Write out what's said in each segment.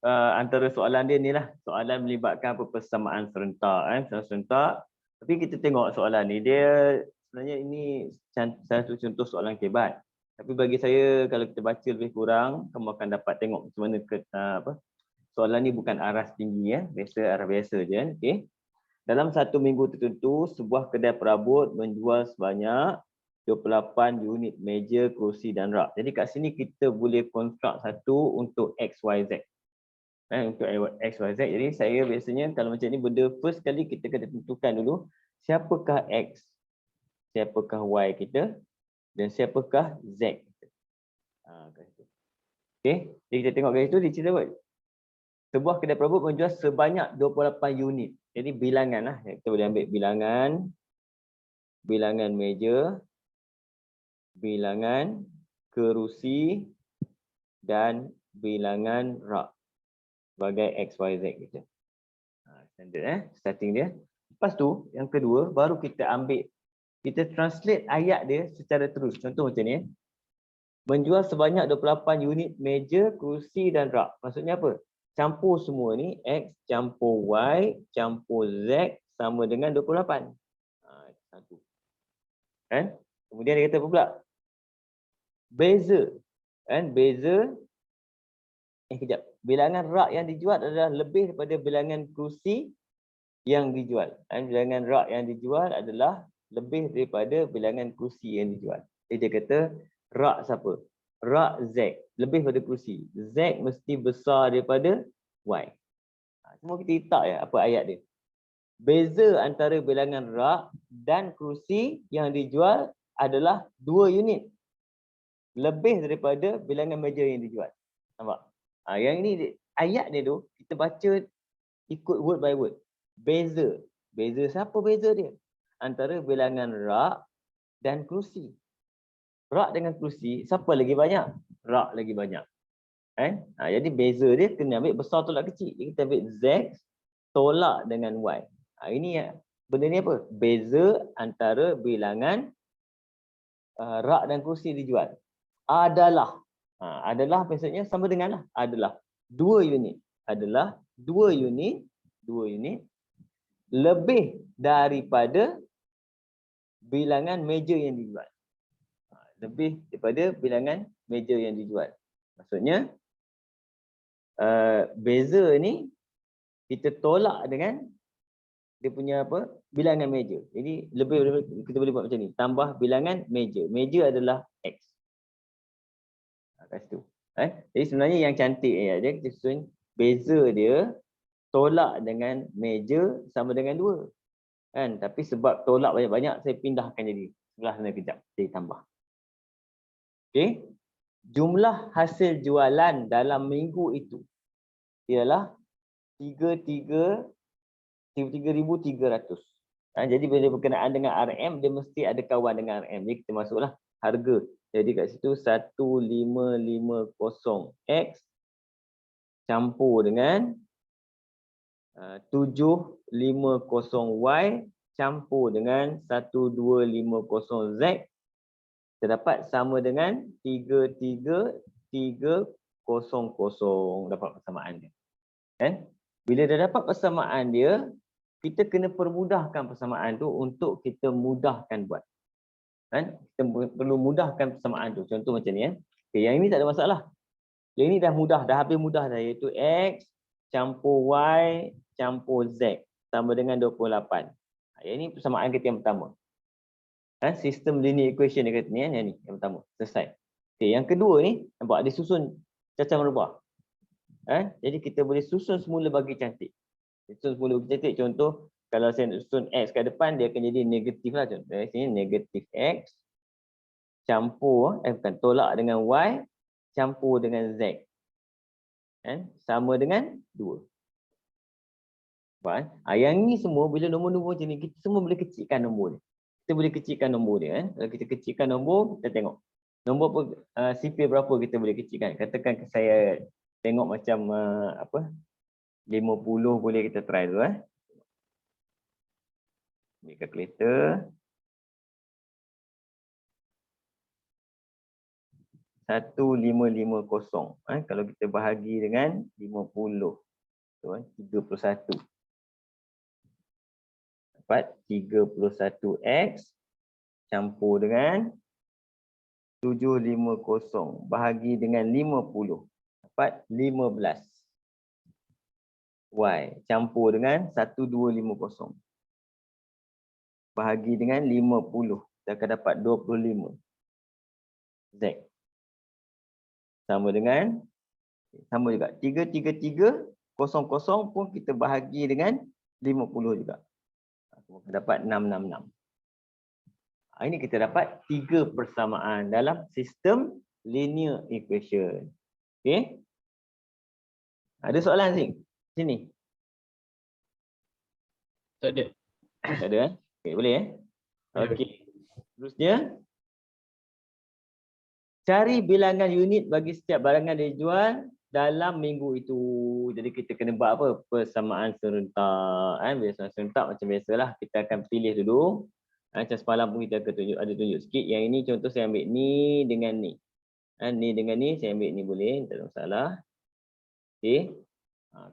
antara soalan dia ni lah, soalan melibatkan apa persamaan serentak, persamaan serentak. Tapi kita tengok soalan ni, dia sebenarnya ini salah satu contoh soalan kebat. Tapi bagi saya kalau kita baca lebih kurang, kamu akan dapat tengok macam mana soalan ni bukan aras tinggi ya, arah biasa je kan. Okey. Dalam satu minggu tertentu, sebuah kedai perabot menjual sebanyak 28 unit meja, kerusi dan rak. Jadi kat sini kita boleh konstruk satu untuk XYZ. Untuk XYZ. Jadi saya biasanya kalau macam ni benda first kali kita kena tentukan dulu siapakah X, siapakah Y kita dan siapakah Z kita. Okey, jadi kita tengok garis tu dia cerita apa? Sebuah kedai perabot menjual sebanyak 28 unit. Jadi bilangan lah. Kita boleh ambil bilangan meja, bilangan kerusi dan bilangan rak sebagai XYZ kita. Standard starting dia. Lepas tu yang kedua baru kita ambil, kita translate ayat dia secara terus. Contoh macam ni. Menjual sebanyak 28 unit meja, kerusi dan rak. Maksudnya apa? Campur semua ni, X campur Y campur Z sama dengan 28. Satu. Kan? Kemudian dia kata apa pula? Beza. Kan? Beza. Kejap. Bilangan rak yang dijual adalah lebih daripada bilangan kerusi yang dijual. Kan? Bilangan rak yang dijual adalah lebih daripada bilangan kerusi yang dijual. Jadi dia kata rak siapa? Rak Z. Lebih daripada kerusi. Z mesti besar daripada Y. Semua kita letak ya apa ayat dia. Beza antara bilangan rak dan kerusi yang dijual adalah 2 unit. Lebih daripada bilangan meja yang dijual. Nampak? Yang ini ayat dia tu kita baca ikut word by word. Beza. Beza siapa beza dia? Antara bilangan rak dan kerusi. Rak dengan kerusi, siapa lagi banyak? Rak lagi banyak. Jadi beza dia kena ambil besar tolak kecil. Jadi kita ambil Z tolak dengan Y. Ini benda ni apa? Beza antara bilangan rak dan kerusi dijual. Adalah. Adalah maksudnya sama dengan lah. Adalah 2 unit. Adalah 2 unit. 2 unit. Lebih daripada bilangan meja yang dijual. Lebih daripada bilangan meja yang dijual. Maksudnya beza ni kita tolak dengan dia punya apa? Bilangan meja. Jadi lebih daripada, kita boleh buat macam ni. Tambah bilangan meja. Meja adalah X. Kat situ. Jadi sebenarnya yang cantik dia kita susun beza dia tolak dengan meja sama dengan 2. Kan? Tapi sebab tolak banyak-banyak saya pindahkan jadi sebelah sana kejap. Saya tambah. Okey. Jumlah hasil jualan dalam minggu itu ialah 33,300. Jadi bila berkenaan dengan RM, dia mesti ada kawan dengan RM. Jadi kita masuklah harga. Jadi kat situ 1550X campur dengan 750Y campur dengan 1250Z. Kita dapat sama dengan 33300. Dapat persamaan dia. Kan? Bila dah dapat persamaan dia, kita kena permudahkan persamaan tu untuk kita mudahkan buat. Kan? Kita perlu mudahkan persamaan tu. Contoh macam ni. Okay, yang ini tak ada masalah. Yang ini dah mudah, dah habis mudah dah. Iaitu X campur Y campur Z sama dengan 28. Yang ini persamaan kita yang pertama. Sistem linear equation dia kata ni. Yang ni, yang pertama. Selesai. Okay, yang kedua ni, nampak dia susun cacah merubah. Jadi kita boleh susun semula bagi cantik. Susun semula bagi cantik. Contoh, kalau saya nak susun X kat depan, dia akan jadi negatif lah. Contoh, sini negatif X campur, bukan, tolak dengan Y campur dengan Z. Sama dengan 2. Yang ni semua, bila nombor-nombor macam ni, kita semua boleh kecilkan nombor dia. Kita boleh kecilkan nombor dia. Kalau kita kecilkan nombor, kita tengok. Nombor apa, sifir berapa kita boleh kecilkan. Katakan saya tengok macam 50 boleh kita try dulu. Ambil kalkulator. 1550. Kalau kita bahagi dengan 50. So, 31. Dapat 31X campur dengan 750 bahagi dengan 50. Dapat 15. Y campur dengan 1250. Bahagi dengan 50. Kita akan dapat 25. Z. Sama juga. 333, 00 pun kita bahagi dengan 50 juga. Dapat 666. Ini kita dapat 3 persamaan dalam sistem linear equation. Okey. Ada soalan sini? Tak ada. Tak ada. Okey, boleh Okey. Terusnya, cari bilangan unit bagi setiap barangan yang dijual dalam minggu itu. Jadi kita kena buat apa? Persamaan serentak. Persamaan serentak macam biasalah. Kita akan pilih dulu. Macam semalam pun kita akan tunjuk sikit. Yang ini contoh saya ambil ni dengan ni. Ni dengan ni saya ambil ni boleh. Tak ada masalah. Okey.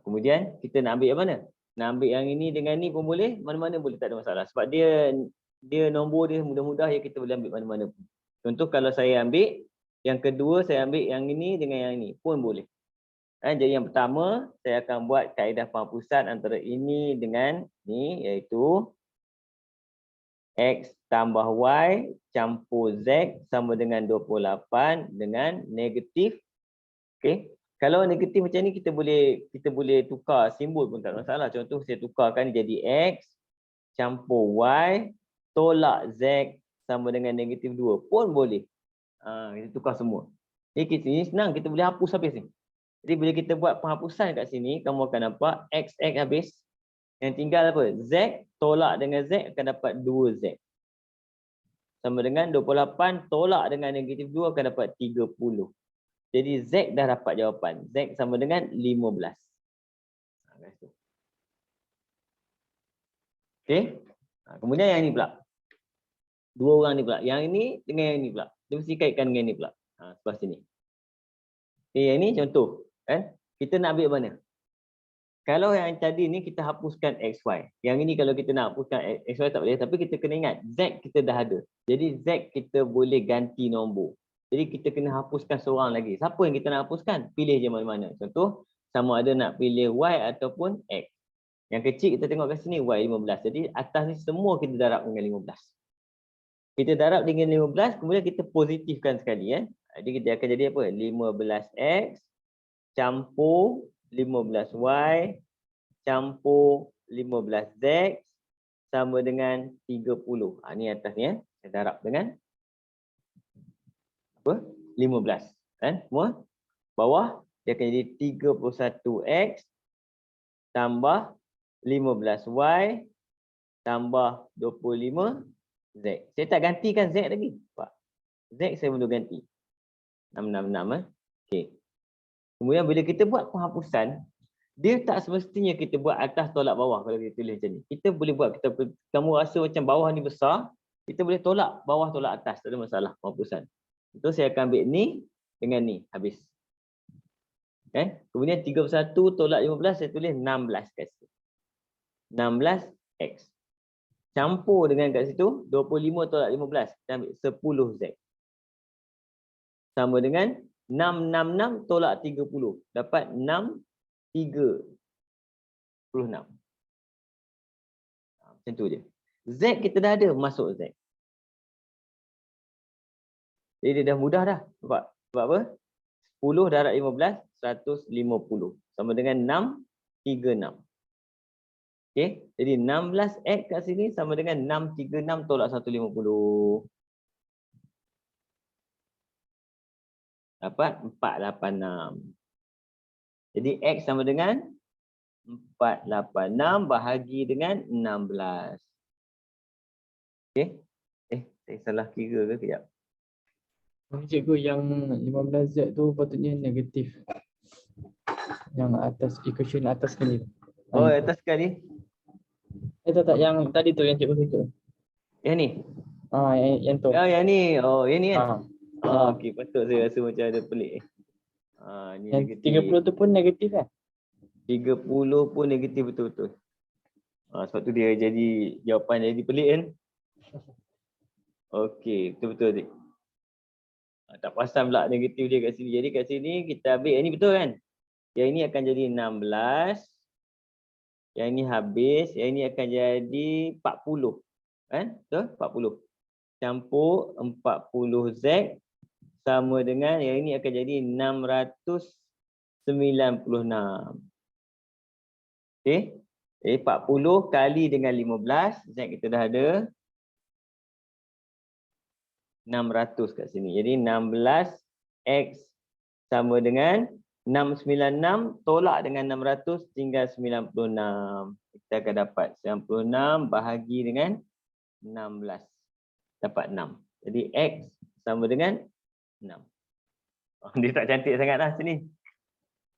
Kemudian kita nak ambil yang mana? Nak ambil yang ini dengan ni pun boleh. Mana-mana boleh. Tak ada masalah. Sebab dia nombor dia mudah-mudah ya, kita boleh ambil mana-mana pun. Contoh kalau saya ambil yang kedua, saya ambil yang ini dengan yang ini pun boleh. Jadi yang pertama, saya akan buat kaedah penghapusan antara ini dengan ni, iaitu X tambah Y campur Z sama dengan 28 dengan negatif. Okey. Kalau negatif macam ni, kita boleh tukar simbol pun tak ada masalah. Contoh saya tukarkan jadi X campur Y tolak Z sama dengan negatif 2 pun boleh. Kita tukar semua. Ini senang, kita boleh hapus habis ni. Jadi bila kita buat penghapusan kat sini, kamu akan nampak X habis. Yang tinggal apa? Z tolak dengan Z akan dapat 2Z. Sama dengan 28 tolak dengan negatif 2 akan dapat 30. Jadi Z dah dapat jawapan. Z sama dengan 15. Okey. Kemudian yang ini pula. Dua orang ni pula. Yang ini dengan yang ini pula. Dia mesti kaitkan dengan ini pula. Sebelah sini. Okey, yang ini contoh. Kita nak ambil mana? Kalau yang tadi ni kita hapuskan XY. Yang ini kalau kita nak hapuskan XY tak boleh. Tapi kita kena ingat Z kita dah ada. Jadi Z kita boleh ganti nombor. Jadi kita kena hapuskan seorang lagi. Siapa yang kita nak hapuskan? Pilih je mana-mana. Contoh, sama ada nak pilih Y ataupun X. Yang kecil kita tengok kat sini Y 15. Jadi atas ni semua kita darab dengan 15. Kita darab dengan 15, kemudian kita positifkan sekali. Jadi kita akan jadi apa? 15X campur 15Y campur 15Z sama dengan 30. Ni atas ni saya darab dengan apa? 15. Semua bawah dia akan jadi 31X tambah 15Y tambah 25Z. Saya tak gantikan Z lagi. Pak. Z saya belum ganti. 666. Okey. Kemudian bila kita buat penghapusan, dia tak semestinya kita buat atas tolak bawah kalau kita tulis macam ni. Kita boleh buat, kamu rasa macam bawah ni besar, kita boleh tolak bawah tolak atas, tak ada masalah penghapusan. Itu saya akan ambil ni dengan ni, habis. Kemudian 31 tolak 15, saya tulis 16 kat situ. 16X. Campur dengan kat situ, 25 tolak 15, kita ambil 10Z. Sama dengan 666 tolak 30. Dapat 636. Macam tu je. Z kita dah ada, masuk Z. Jadi dia dah mudah dah. Sebab apa? 10 darab 15, 150. Sama dengan 636. Okey. Jadi 16X kat sini sama dengan 636 tolak 150. Dapat 486. Jadi X sama dengan 486 bahagi dengan 16. Okey. Saya salah kira ke kejap? Cikgu, yang 15Z tu patutnya negatif. Yang atas, equation atas sekali. Oh, atas sekali. Tak, yang tadi tu yang cikgu tunjuk. Yang ni? Yang tu. Yang ni. Oh, yang ni kan? Okey, patut saya rasa macam ada pelik. Ni Yang negatif. 30 tu pun negatif kan? 30 pun negatif betul-betul. Sebab tu dia jadi jawapan jadi pelik kan. Okey, betul-betul Zik. Tak perasan pula negatif dia kat sini. Jadi kat sini kita ambil yang ni betul kan? Yang ini akan jadi 16. Yang ini habis. Yang ini akan jadi 40. Kan? Betul? 40. Campur 40Z sama dengan yang ini akan jadi 696. Okey. Jadi 40 kali dengan 15. Z kita dah ada 600 kat sini. Jadi 16X sama dengan 696 tolak dengan 600 tinggal 96. Kita akan dapat 96 bahagi dengan 16. Dapat 6. Jadi X sama dengan 6. Dia tak cantik sangat lah sini.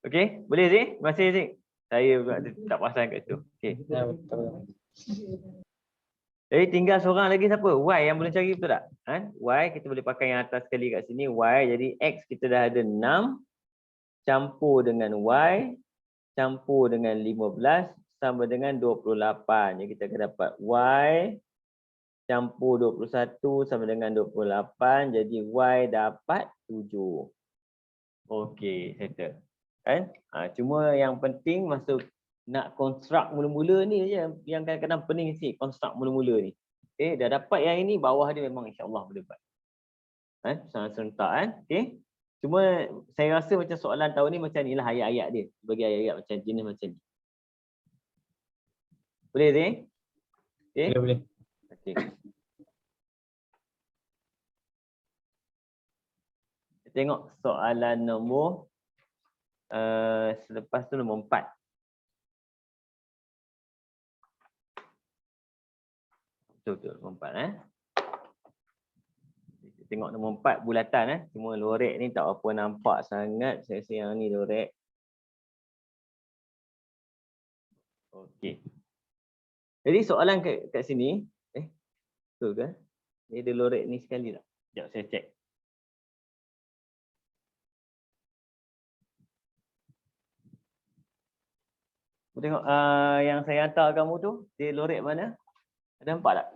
Okey, boleh Zik? Terima kasih Zik. Saya pula tak perasan kat situ. Okey. Ya, betul. Jadi tinggal seorang lagi siapa? Y yang boleh cari betul tak? Y kita boleh pakai yang atas sekali kat sini. Y jadi X kita dah ada 6. Campur dengan Y. Campur dengan 15. Sama dengan 28. Jadi kita akan dapat Y. Campur 21 sama dengan 28. Jadi Y dapat 7. Okey, settle. Kan? Cuma yang penting masa nak construct mula-mula ni je yang kadang-kadang pening sikit construct mula-mula ni. Okey, dah dapat yang ini bawah dia memang insya-Allah boleh buat. Sangat serentak kan? Okey. Cuma saya rasa macam soalan tahun ni macam inilah ayat-ayat dia. Bagi ayat-ayat macam jenis macam ni. Boleh Zee? Okey. Boleh. Okey. Tengok soalan nombor selepas tu nombor 4. Betul nombor 4 Tengok nombor 4 bulatan Cuma lorek ni tak apa nampak sangat. Saya rasa yang ni lorek. Okey. Jadi soalan kat sini betul ke? Dia ada lorek ni sekali tak? Sekejap saya cek. Tengok yang saya hantar kamu tu, dia lorek mana? Ada nampak tak?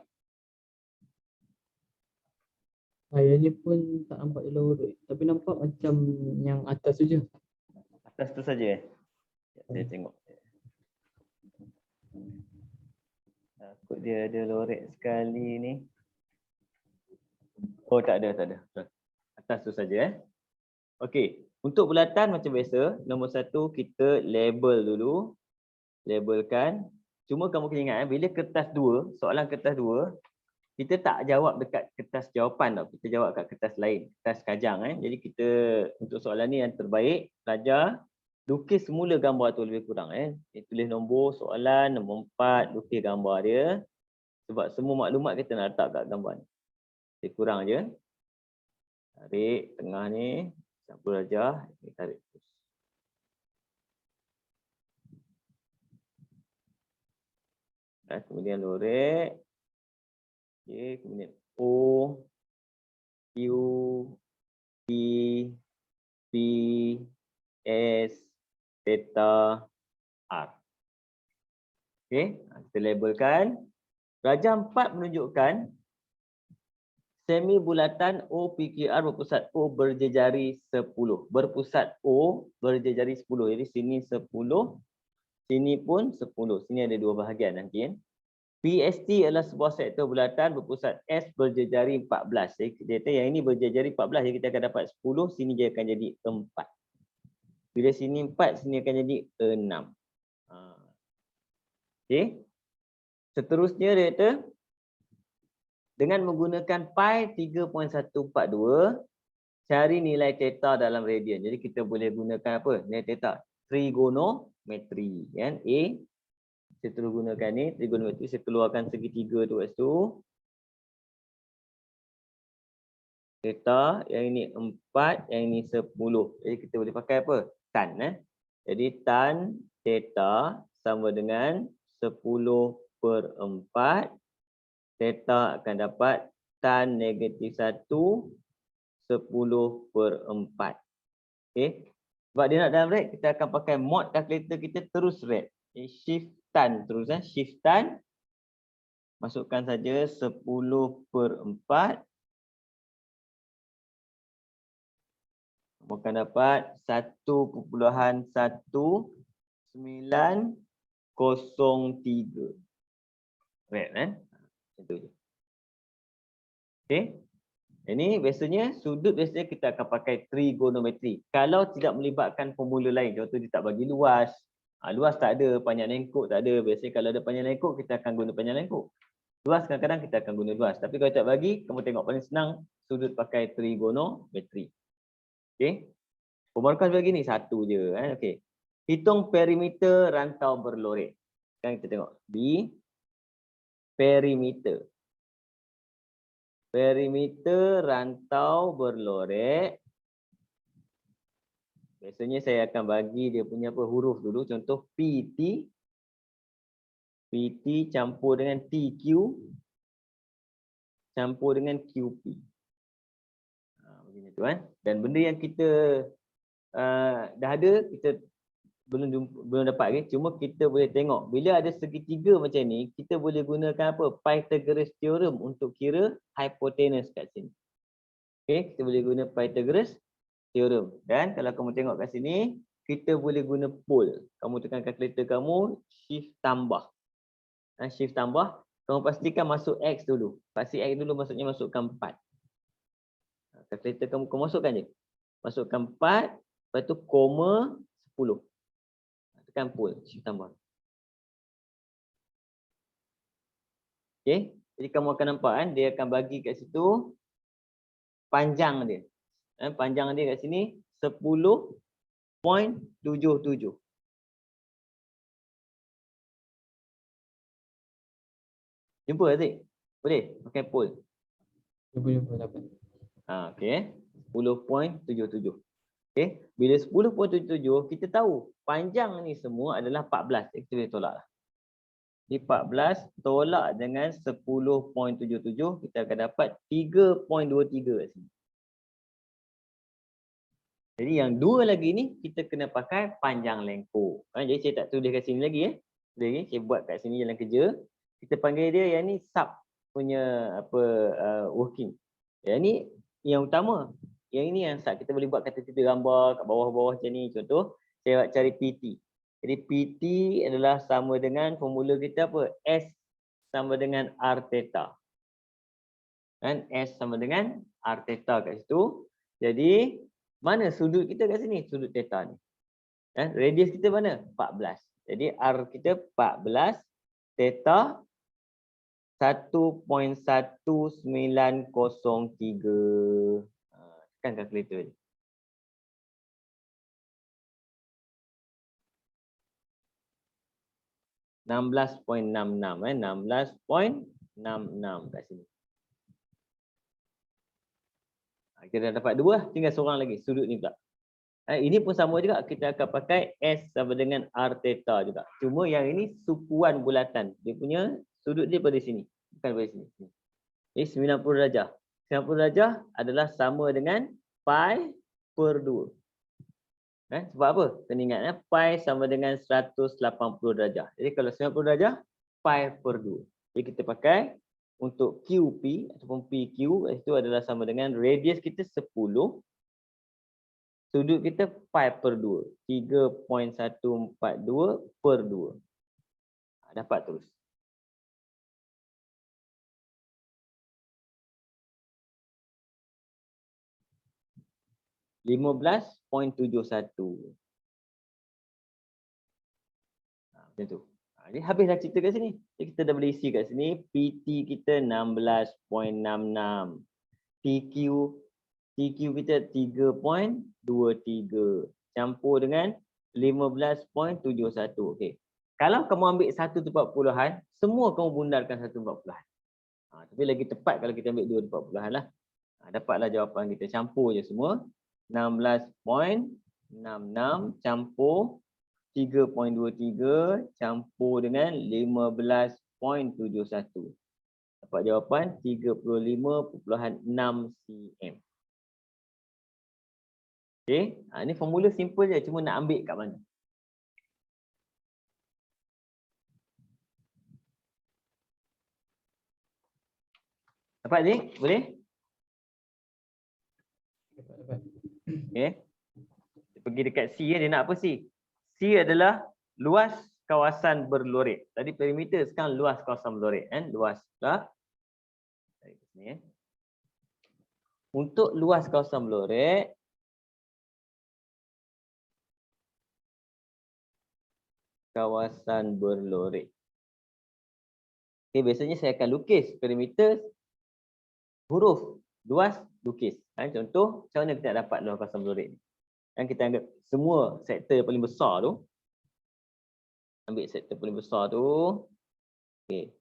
Yang ni pun tak nampak dia lorek. Tapi nampak macam yang atas tu je. Atas tu saja Saya tengok. Takut dia ada lorek sekali ni. Oh tak ada. Atas tu saja Okey. Untuk bulatan macam biasa, nombor 1 kita label dulu. Labelkan. Cuma kamu kena ingat bila kertas 2, soalan kertas 2, kita tak jawab dekat kertas jawapan tau. Kita jawab kat kertas lain, kertas kajang Jadi kita untuk soalan ni yang terbaik, pelajar lukis semula gambar tu lebih kurang Tulis nombor soalan nombor 4, lukis gambar dia. Sebab semua maklumat kita nak letak kat gambar ni. Lebih kurang je. Tarik tengah ni, 90 darjah, tarik terus. Kemudian lorek. Okay, kemudian O, Q, P, P, S, theta, R. Okey, kita labelkan. Rajah 4 menunjukkan semi bulatan OPQR berpusat O berjejari 10. Berpusat O berjejari 10. Jadi sini 10, sini pun 10. Sini ada dua bahagian nanti PST adalah sebuah sektor bulatan berpusat S berjejari 14. Jadi kita kata yang ini berjejari 14, jadi kita akan dapat 10, sini dia akan jadi 4. Bila sini 4, sini akan jadi 6. Okey. Seterusnya dia kata dengan menggunakan pi 3.142 cari nilai theta dalam radian. Jadi kita boleh gunakan apa? Nilai theta trigonometri kan? Saya terus gunakan ni trigonometri, saya keluarkan segitiga tu kat situ. Theta yang ini 4, yang ini 10. Jadi kita boleh pakai apa? Tan Jadi tan theta sama dengan 10/4. Theta akan dapat tan -1 10/4. Okay. Sebab dia nak dalam red, kita akan pakai mod calculator kita terus red. Shiftan terus. Shiftan. Masukkan saja 10/4. Kamu akan dapat 1.1903. Red macam tu je. Okey. Ini biasanya sudut biasanya kita akan pakai trigonometri. Kalau tidak melibatkan formula lain, contoh dia tak bagi luas. Luas tak ada, panjang lengkuk tak ada. Biasanya kalau ada panjang lengkuk kita akan guna panjang lengkuk. Luas kadang-kadang kita akan guna luas. Tapi kalau tak bagi, kamu tengok paling senang sudut pakai trigonometri. Okey. Pembarukan begini satu je okey. Hitung perimeter rantau berlorek. Sekarang kita tengok B perimeter. Perimeter rantau berlorek. Biasanya saya akan bagi dia punya huruf dulu. Contoh PT. PT campur dengan TQ. Campur dengan QP. Begini tu Dan benda yang kita dah ada, kita belum dapat okay? Cuma kita boleh tengok bila ada segitiga macam ni, kita boleh gunakan apa? Pythagoras theorem untuk kira hypotenuse kat sini. Okey, kita boleh guna Pythagoras theorem. Dan kalau kamu tengok kat sini, kita boleh guna pole. Kamu tekan kalkulator kamu, shift tambah. Shift tambah, kamu pastikan masuk X dulu. Pasti X dulu maksudnya masukkan 4. Kalkulator kamu masukkan je. Masukkan 4, lepas tu koma 10. Tekan pole, shift tambah. Okey, jadi kamu akan nampak dia akan bagi kat situ panjang dia. Panjang dia kat sini 10.77. Jumpa Aziz? Boleh pakai pole. Jumpa dapat. Okey, 10.77. Okey, bila 10.77 kita tahu panjang ni semua adalah 14. Kita boleh tolak lah. Di 14 tolak dengan 10.77 kita akan dapat 3.23 kat sini. Jadi yang dua lagi ni kita kena pakai panjang lengkuk. Jadi saya tak tulis kat sini lagi Saya buat kat sini dalam kerja. Kita panggil dia yang ni sub punya working. Yang ni yang utama. Yang ini yang sub kita boleh buat kata-kata gambar kat bawah-bawah macam ni. Contoh saya cari PT. Jadi PT adalah sama dengan formula kita apa? S sama dengan R theta. Dan S sama dengan R theta kat situ. Jadi mana sudut kita kat sini? Sudut theta ni. Radius kita mana? 14. Jadi R kita 14. Theta 1.1903. Tekan kalkulator ni. 16.66 16.66 kat sini. Kita dah dapat dua, tinggal seorang lagi sudut ni pula. Ini pun sama juga, kita akan pakai S sama dengan R theta juga. Cuma yang ini sukuan bulatan. Dia punya sudut dia pada sini, bukan pada sini. Ini 90 darjah. 90 darjah adalah sama dengan pi per 2. Sebab apa? Kena ingat pi sama dengan 180 darjah. Jadi kalau 90 darjah, pi per 2. Jadi kita pakai untuk QP ataupun PQ, itu adalah sama dengan radius kita 10. Sudut kita pi per 2. 3.142 per 2. Dapat terus. .71. Macam tu. Jadi habislah cerita kat sini. Jadi kita dah boleh isi kat sini. PT kita 16.66. TQ kita 3.23. Campur dengan 15.71. Okey. Kalau kamu ambil 1/40, semua kamu bundarkan 1/40. Tapi lagi tepat kalau kita ambil 2/40 lah. Dapatlah jawapan kita. Campur je semua. 16.66 campur 3.23 campur dengan 15.71. Dapat jawapan 35.6 cm. Okey, ini formula simple je, cuma nak ambil kat mana. Dapat ni? Boleh? Dapat. Okey. Dia pergi dekat C, dia nak apa C? C adalah luas kawasan berloret. Tadi perimeter, sekarang luas kawasan berloret kan? Luas lah. Tarik ke sini Untuk luas kawasan berloret, Okey, biasanya saya akan lukis perimeter huruf luas lukis. Contoh, macam mana kita nak dapat luas kawasan berloret ni? Kan kita anggap semua sektor yang paling besar tu. Ambil sektor paling besar tu. Okey.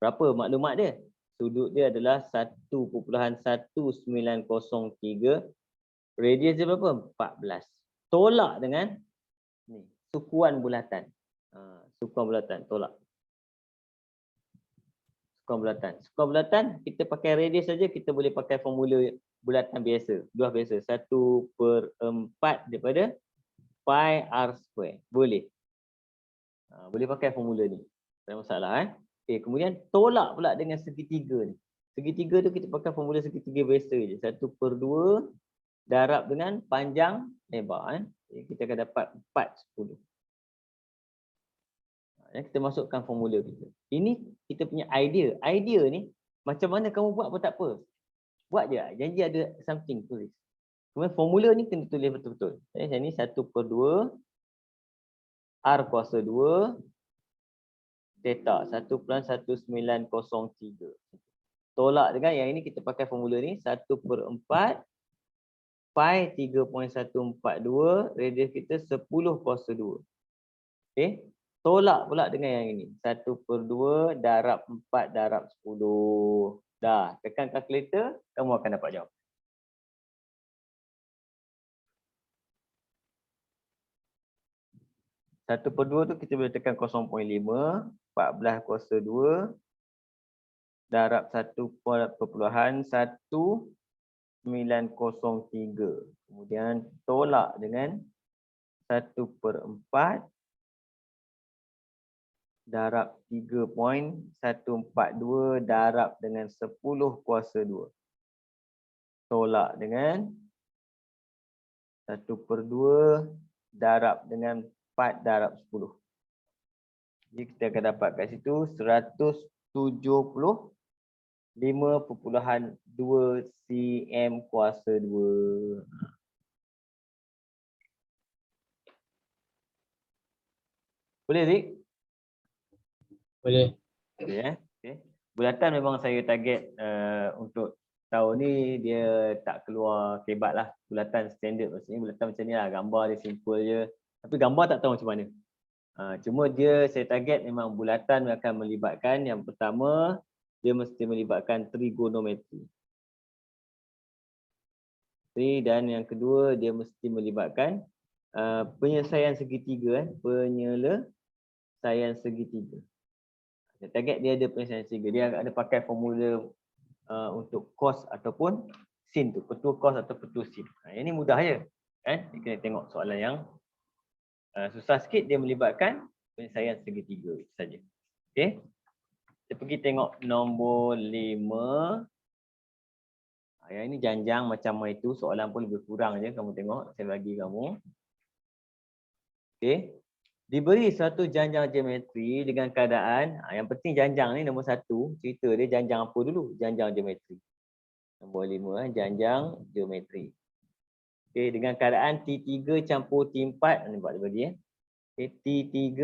Berapa maklumat dia? Sudut dia adalah 1.1903. Radius dia berapa? 14. Tolak dengan ni, sukuan bulatan. Sukuan bulatan, tolak. Sukuan bulatan, kita pakai radius saja, kita boleh pakai formula bulatan biasa. Luas biasa. 1/4 daripada pi r². Boleh. Boleh pakai formula ni. Tak ada masalah Okey, kemudian tolak pula dengan segitiga ni. Segitiga tu kita pakai formula segitiga biasa je. 1/2 darab dengan panjang lebar kita akan dapat 4/10. Kita masukkan formula kita. Ini kita punya idea. Idea ni macam mana kamu buat pun tak apa. Buat je. Janji ada something tulis. Kemudian formula ni kena tulis betul-betul. Yang ni 1/2 r²2 theta 1.1903. Tolak dengan yang ini kita pakai formula ni 1/4 pi 3.142, radius kita 10/2. Okey. Tolak pula dengan yang ini 1/2 darab 4 darab 10. Dah, tekan kalkulator, kamu akan dapat jawab. Satu per 2 tu kita boleh tekan 0.5, 14/2 darab 1.1903. Kemudian tolak dengan 1/4 darab 3.142 darab dengan 10/2. Tolak dengan 1/2 darab dengan 4 darab 10. Jadi kita akan dapat kat situ 175.2 cm². Boleh, Zik? Boleh. Boleh Okay. Bulatan memang saya target untuk tahun ni dia tak keluar kebat lah. Bulatan standard maksudnya bulatan macam ni lah. Gambar dia simple je. Tapi gambar tak tahu macam mana. Cuma dia saya target memang bulatan akan melibatkan yang pertama dia mesti melibatkan trigonometri. Dan yang kedua dia mesti melibatkan penyelesaian segitiga. Penyelesaian segitiga. Saya target dia ada penyelesaian segitiga. Dia ada pakai formula untuk cos ataupun sin tu. Petua cos atau petua sin. Yang ni mudah je. Kan? Kita kena tengok soalan yang susah sikit, dia melibatkan penyelesaian segitiga saja. Okey. Kita pergi tengok nombor 5. Yang ini janjang macam itu, soalan pun lebih kurang je kamu tengok, saya bagi kamu. Okey. Diberi satu janjang geometri dengan keadaan, yang penting janjang ni nombor 1, cerita dia janjang apa dulu? Janjang geometri. Nombor 5 janjang geometri. Okey, dengan keadaan T3 campur T4, ni buat dia bagi Okay, T3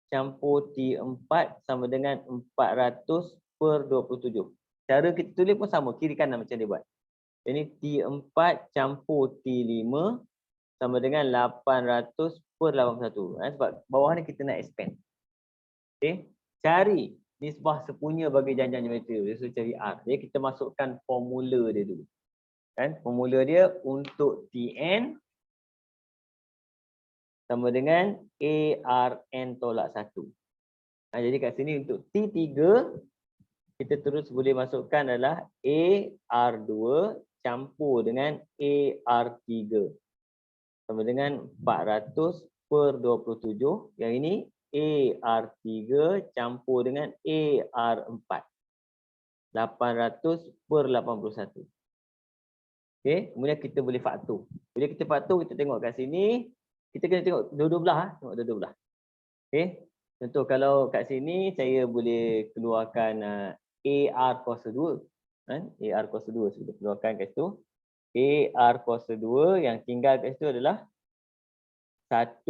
campur T4 sama dengan 400/27. Cara kita tulis pun sama, kiri kanan macam dia buat. Ini T4 campur T5 sama dengan 800/81. Sebab bawah ni kita nak expand. Okay. Cari nisbah sepunya bagi janjang geometri. Dia suruh cari R. Jadi kita masukkan formula dia dulu. Kan? Formula dia untuk Tn sama dengan ARN tolak 1. Jadi kat sini untuk T3 kita terus boleh masukkan adalah AR2 campur dengan AR3 sama dengan 400 per 27. Yang ini AR3 campur dengan AR4. 800 per 81. Okey, kemudian kita boleh faktor. Bila kita faktor, kita tengok kat sini, kita kena tengok dua-dua belah. Tengok dua-dua belah. Okey, contoh kalau kat sini saya boleh keluarkan AR kuasa 2. AR kuasa 2 saya boleh keluarkan kat situ. AR kuasa 2 yang tinggal kat situ adalah 1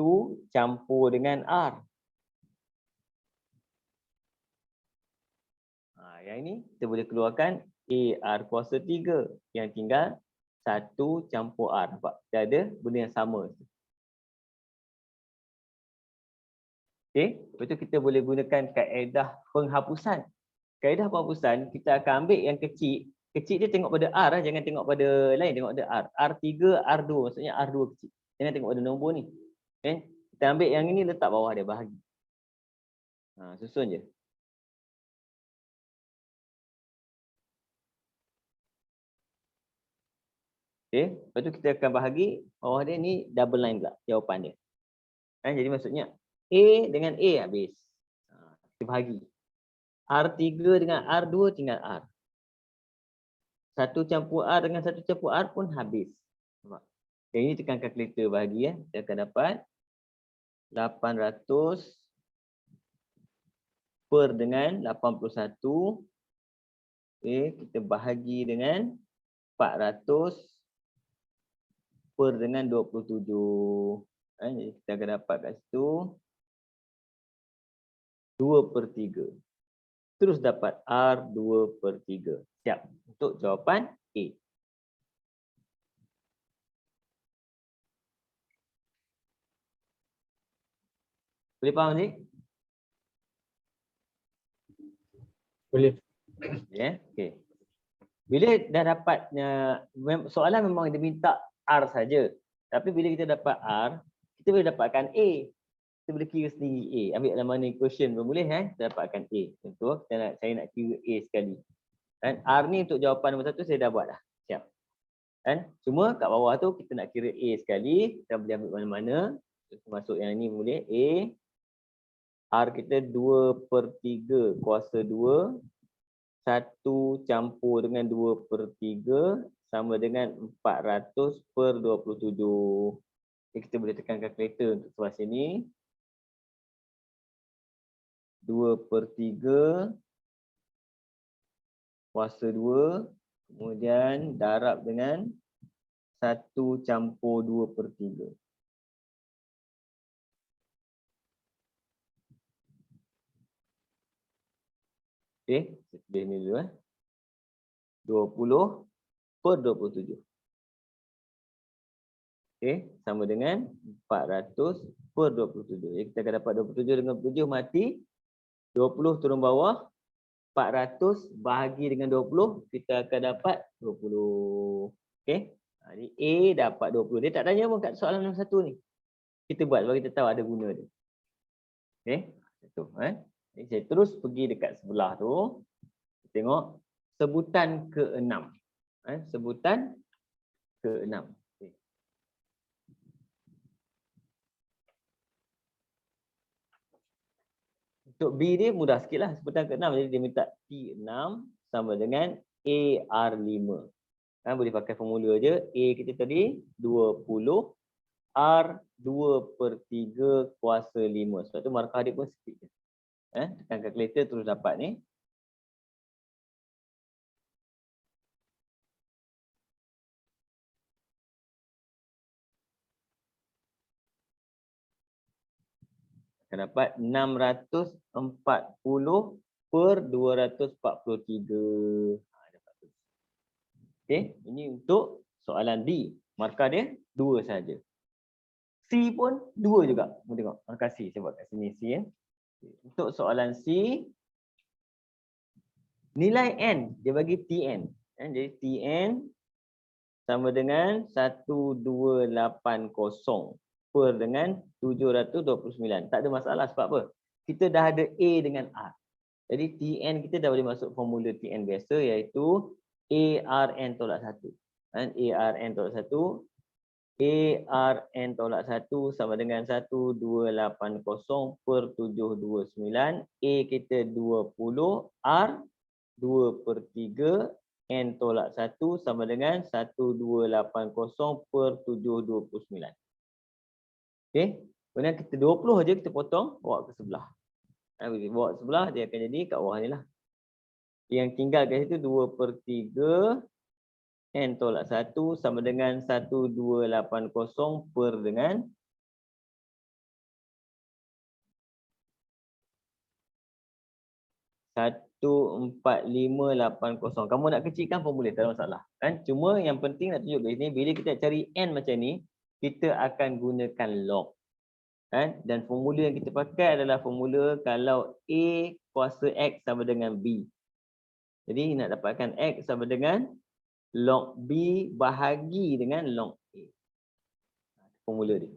campur dengan R. Yang ini kita boleh keluarkan AR kuasa 3. Yang tinggal 1 campur R. Nampak? Kita ada benda yang sama. Okey, lepas tu kita boleh gunakan kaedah penghapusan. Kaedah penghapusan, kita akan ambil yang kecil. Kecil dia tengok pada R, jangan tengok pada lain, tengok pada R. R3, R2, maksudnya R2 kecil. Jangan tengok pada nombor ni. Okay? Kita ambil yang ini, letak bawah dia, bahagi. Susun je. Okay, lepas tu kita akan bahagi, bawah dia ni double line pula, jawapan dia. Jadi maksudnya A dengan A habis. Kita bahagi. R3 dengan R2 tinggal R. 1 campur R dengan 1 campur R pun habis. Nampak? Yang ini tekan kalkulator bahagi ya. Kita akan dapat 800 per dengan 81. Okay, kita bahagi dengan 400 per dengan 27. Jadi kita akan dapat kat situ 2/3. Terus dapat R 2/3. Siap untuk jawapan A. Boleh faham ni? Boleh. Ya, okey. Bila dah dapat soalan memang dia minta R saja. Tapi bila kita dapat R, kita boleh dapatkan A. Kita boleh kira sendiri A. Ambil dalam mana equation pun boleh kita dapatkan A. Contoh saya nak kira A sekali. R ni untuk jawapan nombor 1 saya dah buat dah. Siap. Cuma kat bawah tu kita nak kira A sekali, kita boleh ambil mana-mana. Masuk yang ni boleh A. R kita 2/3 kuasa 2. 1 campur dengan 2/3 sama dengan 400 per 27. Okay, kita boleh tekan kalkulator untuk sebelah sini. 2/3 kuasa 2. Kemudian darab dengan 1 campur 2/3. Okey, kita tulis ni dulu 20 per 27. Okey, sama dengan 400 per 27. Jadi kita akan dapat 27 dengan 27 mati. 20 turun bawah. 400 bahagi dengan 20, kita akan dapat 20. Okey. Jadi A dapat 20. Dia tak tanya pun kat soalan nombor 1 ni. Kita buat sebab kita tahu ada guna dia. Okey. Itu Jadi saya terus pergi dekat sebelah tu. Tengok sebutan ke-6. Sebutan ke-6. Okay. Untuk B dia mudah sikit lah. Sebutan ke-6. Jadi dia minta T6 sama dengan AR5. Boleh pakai formula je. A kita tadi 20. R 2/3 kuasa 5. Sebab tu markah dia pun sikit je. Tekan kalkulator terus dapat ni. Akan dapat 640 per 243. Okey, ini untuk soalan B. Markah dia 2 saja. C pun 2 juga. Kita tengok markah C. Saya buat kat sini C ya. Untuk soalan C, nilai N dia bagi Tn. Jadi Tn sama dengan 1280 per dengan 729. Tak ada masalah sebab apa? Kita dah ada A dengan R. Jadi Tn kita dah boleh masuk formula Tn biasa iaitu ARN tolak 1. Kan? ARN tolak 1. ARN tolak 1 sama dengan 1280 per 729. A kita 20. R 2/3. N tolak 1 sama dengan 1280 per 729. Okey. Kemudian kita 20 aja kita potong, bawa ke sebelah. Bawa ke sebelah, dia akan jadi kat bawah ni lah. Yang tinggal kat situ 2/3 N tolak 1 sama dengan 1280 per dengan 14580. Kamu nak kecilkan pun boleh, tak ada masalah. Kan? Cuma yang penting nak tunjuk kat sini, bila kita cari N macam ni, kita akan gunakan log. Kan? Dan formula yang kita pakai adalah formula kalau A kuasa X sama dengan B. Jadi nak dapatkan X sama dengan log B bahagi dengan log A. Formula dia.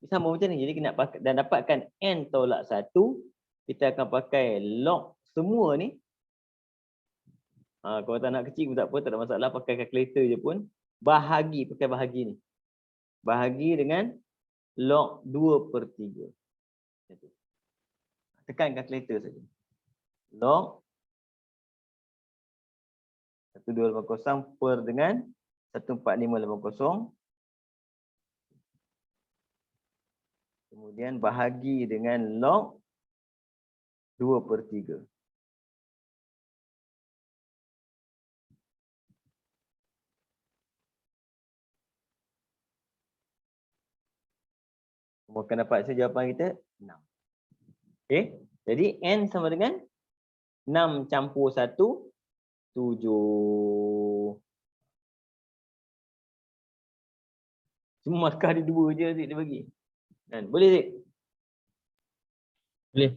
Sama macam ni. Jadi kita nak pakai, dan dapatkan N tolak 1, kita akan pakai log semua ni. Kalau tak nak kecil pun tak apa, tak ada masalah. Pakai kalkulator je pun. Bahagi, pakai bahagi ni. Bahagi dengan log 2/3. Tekan kalkulator saja. Log 1280 per dengan 14580. Kemudian bahagi dengan log 2/3. Kamu akan dapat jawapan kita 6. Okey. Jadi N sama dengan 6 campur 1, 7. Cuma markah dia 2 je Zik dia bagi. Kan? Boleh Zik? Boleh.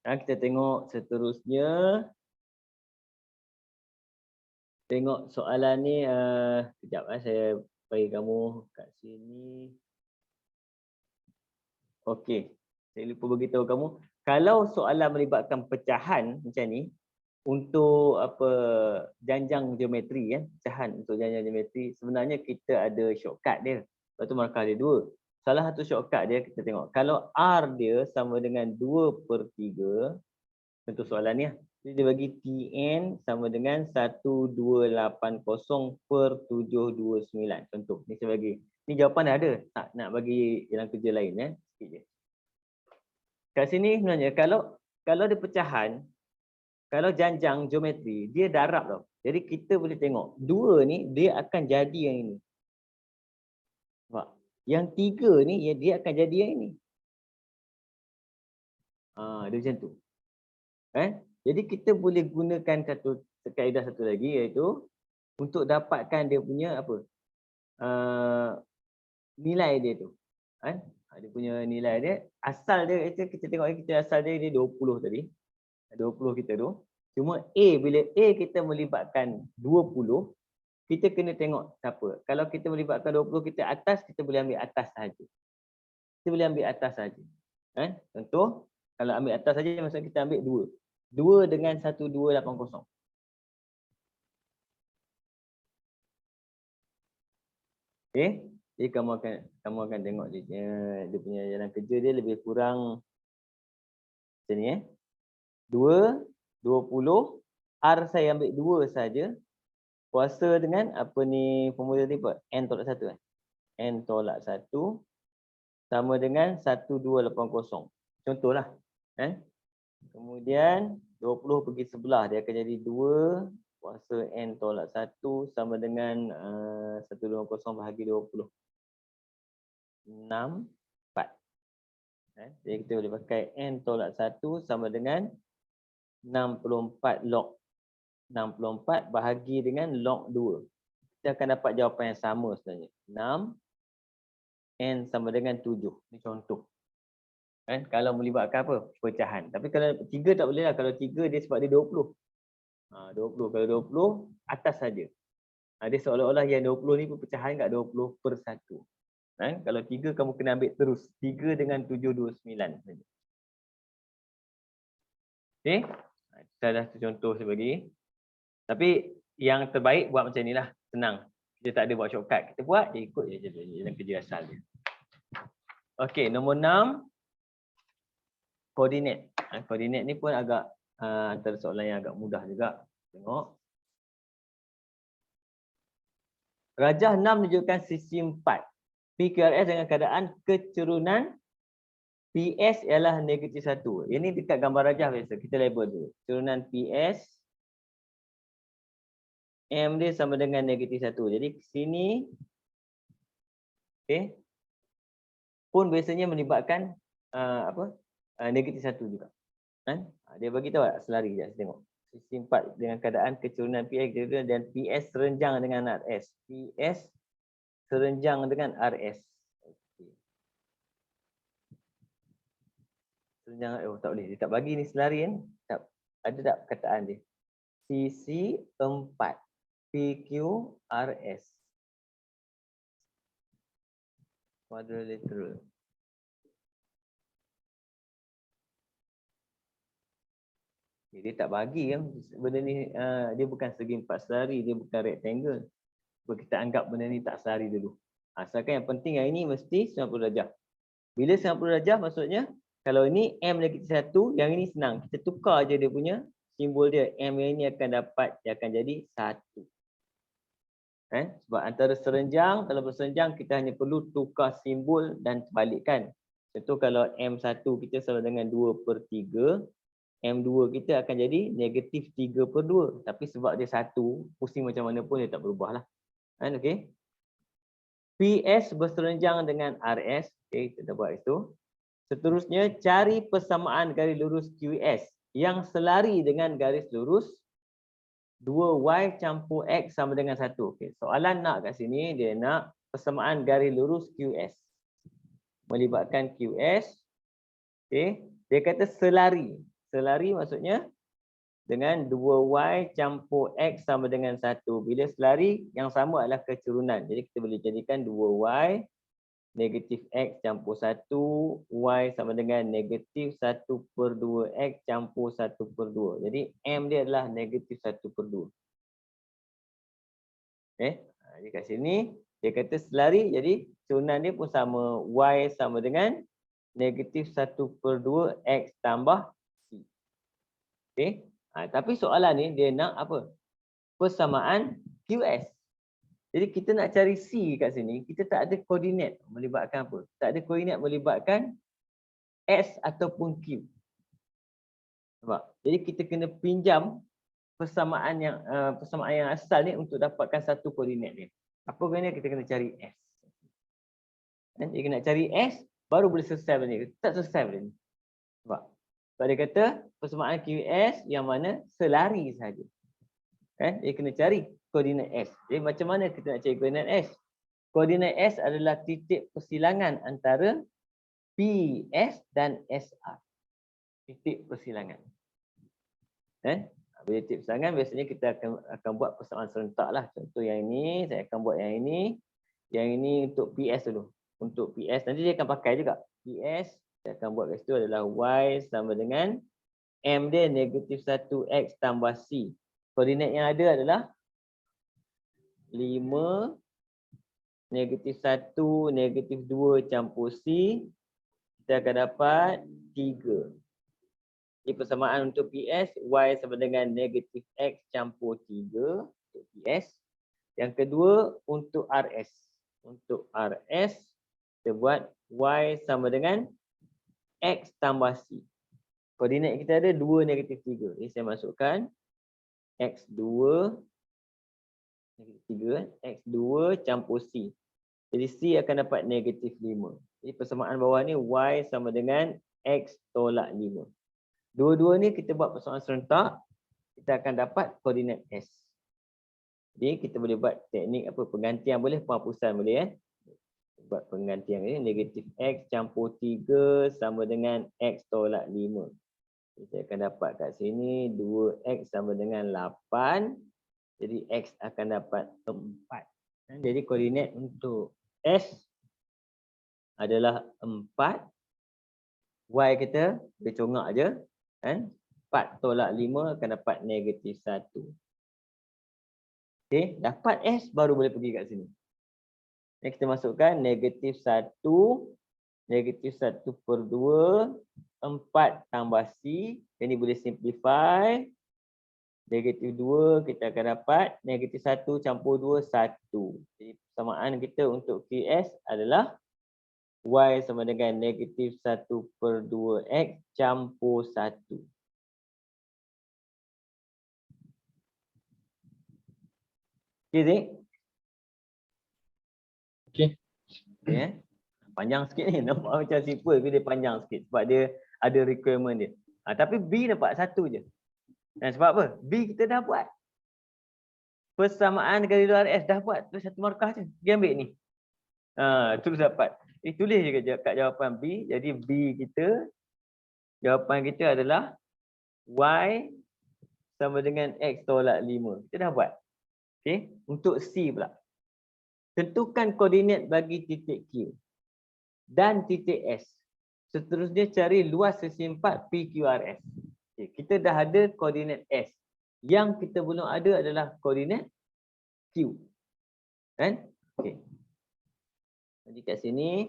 Kita tengok seterusnya. Tengok soalan ni. Sekejap saya bagi kamu kat sini. Okey. Saya lupa beritahu kamu. Kalau soalan melibatkan pecahan macam ni, untuk apa janjang geometri ya, pecahan untuk janjang geometri, sebenarnya kita ada shortcut dia. Lepas tu markah dia 2. Salah satu shortcut dia kita tengok. Kalau R dia sama dengan 2/3, contoh soalan ni dia bagi Tn sama dengan 1280 per 729. Contoh, ni saya bagi. Ni jawapan dah ada. Tak nak bagi dalam kerja lain ya. Sikit je. Kat sini sebenarnya kalau dia pecahan, kalau janjang geometri, dia darab tau. Jadi kita boleh tengok, 2 ni dia akan jadi yang ini. Nampak? Yang 3 ni dia akan jadi yang ini. Dia macam tu. Jadi kita boleh gunakan kaedah satu lagi, iaitu untuk dapatkan dia punya apa? Nilai dia tu. Dia punya nilai dia, asal dia kita tengok kita asal dia 20 tadi. 20 kita tu. Cuma bila A kita melibatkan 20, kita kena tengok siapa. Kalau kita melibatkan 20 kita atas, kita boleh ambil atas saja. Kita boleh ambil atas saja. Contoh, kalau ambil atas saja maksudnya kita ambil 2. 2 dengan 1280. Okey. Jadi kamu akan tengok dia punya jalan kerja dia lebih kurang macam ni 2, 20, R saya ambil 2 saja. Kuasa dengan apa ni formula ni apa? N tolak 1 N tolak 1 sama dengan 1280. Contohlah. Kemudian 20 pergi sebelah dia akan jadi 2 kuasa N tolak 1 sama dengan 120 bahagi 20. 6, 4. Jadi kita boleh pakai N tolak 1 sama dengan 64 log 64 bahagi dengan log 2. Kita akan dapat jawapan yang sama sebenarnya. 6 N sama dengan 7. Ini contoh. Kalau melibatkan apa? Pecahan. Tapi kalau 3 tak boleh lah. Kalau 3 dia sebab dia 20. 20. Kalau 20 atas saja. Dia seolah-olah yang 20 ni pun pecahan kat 20/1. Kalau 3 kamu kena ambil terus. 3 dengan 729 saja. Okey. Saya dah contoh saya bagi. Tapi yang terbaik buat macam inilah, senang. Kita tak ada buat shortcut. Kita buat, dia ikut je dalam kerja asal dia. Okey, nombor 6. Koordinat. Koordinat ni pun agak antara soalan yang agak mudah juga. Tengok. Rajah 6 menunjukkan sisi 4. PQRS dengan keadaan keturunan PS ialah negatif 1. Ini dekat gambar rajah biasa. Kita label dulu. Turunan PS M dia sama dengan negatif 1. Jadi sini okey, pun biasanya melibatkan negatif 1 juga. Kan? Dia bagi tahu tak? Selari je. Tengok. Sisi 4 dengan keadaan keturunan PS dan PS serenjang dengan RS. PS serenjang dengan RS. Okay. Serenjang, tak boleh. Dia tak bagi ni selari kan. Tak, ada tak perkataan dia? Sisi 4 PQRS. Quadrilateral. Dia tak bagi kan benda ni, dia bukan segi 4 selari, dia bukan rectangle. So, kita anggap benda ni tak selari dulu. Asalkan yang penting yang ini mesti 90 darjah. Bila 90 darjah maksudnya kalau ini M negatif 1, yang ini senang. Kita tukar je dia punya simbol dia. M yang ini akan dapat, dia akan jadi 1. Sebab antara serenjang, kalau berserenjang kita hanya perlu tukar simbol dan balikkan. Contoh kalau M1 kita sama dengan 2/3, M2 kita akan jadi negatif 3/2. Tapi sebab dia 1, pusing macam mana pun dia tak berubah lah. Okay. PS berserenjang dengan RS. Okay, kita dah buat itu. Seterusnya, cari persamaan garis lurus QS yang selari dengan garis lurus 2Y campur X sama dengan 1. Okay. Soalan nak kat sini, dia nak persamaan garis lurus QS. Melibatkan QS. Okay. Dia kata selari. Selari maksudnya dengan 2Y campur X sama dengan 1. Bila selari, yang sama adalah keturunan. Jadi kita boleh jadikan 2Y negatif X campur 1. Y sama dengan negatif 1/2 X campur 1/2. Jadi M dia adalah negatif 1/2. Okay. Jadi kat sini, dia kata selari. Jadi turunan dia pun sama. Y sama dengan negatif 1/2 X tambah C. Okay. Tapi soalan ni dia nak apa? Persamaan QS. Jadi kita nak cari C kat sini, kita tak ada koordinat melibatkan apa? Tak ada koordinat melibatkan S ataupun Q. Nampak? Jadi kita kena pinjam persamaan yang asal ni untuk dapatkan satu koordinat dia. Apa benda kita kena cari S. Jadi kena cari S baru boleh selesai benda ni. Tak selesai benda ni. Nampak? Sebab dia kata persamaan QS yang mana selari sahaja. Dia kena cari koordinat S. Jadi macam mana kita nak cari koordinat S? Koordinat S adalah titik persilangan antara PS dan SR. Titik persilangan. Bila titik persilangan biasanya kita akan buat persamaan serentak lah. Contoh yang ini, saya akan buat yang ini. Yang ini untuk PS dulu. Untuk PS, nanti dia akan pakai juga. PS, saya akan buat kat situ adalah Y sama dengan M dia negatif 1X tambah C. Koordinat yang ada adalah 5, negatif 1, negatif 2 campur C. Kita akan dapat 3. Jadi persamaan untuk PS, Y sama dengan negatif X campur 3 untuk PS. Yang kedua untuk RS. Untuk RS, kita buat Y sama dengan X tambah C. Koordinat kita ada 2, negatif 3. Jadi saya masukkan X2, negatif 3, X2 campur C. Jadi C akan dapat negatif 5. Jadi persamaan bawah ni Y sama dengan X tolak 5. Dua-dua ni kita buat persamaan serentak, kita akan dapat koordinat S. Jadi kita boleh buat teknik apa, penggantian boleh, penghapusan boleh. Buat penggantian ni, negatif X campur 3 sama dengan X tolak 5. Kita akan dapat kat sini 2X sama dengan 8. Jadi X akan dapat 4. Jadi koordinat untuk S adalah 4. Y kita, dia congak je. 4 tolak 5 akan dapat negatif 1. Okey, dapat S baru boleh pergi kat sini. Jadi kita masukkan negatif 1 per 2, 4 tambah C. Ini boleh simplify. Negatif 2 kita akan dapat negatif 1 campur 2, 1. Jadi persamaan kita untuk QS adalah Y sama dengan negatif 1 per 2X campur 1. Okay, Zik? Okey. Okay. Panjang sikit ni. Nampak macam simple tapi dia panjang sikit. Sebab dia ada requirement dia. Tapi B dapat 1 je. Dan sebab apa? B kita dah buat. Persamaan kali luar S dah buat. Terus 1 markah je. Dia ambil ni. Terus dapat. Tulis je kat jawapan B. Jadi B kita, jawapan kita adalah Y sama dengan X tolak 5. Kita dah buat. Okay. Untuk C pula. Tentukan koordinat bagi titik Q dan titik S. Seterusnya cari luas sesi 4 PQRS. Okay. Kita dah ada koordinat S. Yang kita belum ada adalah koordinat Q. Kan? Okay. Jadi kat sini.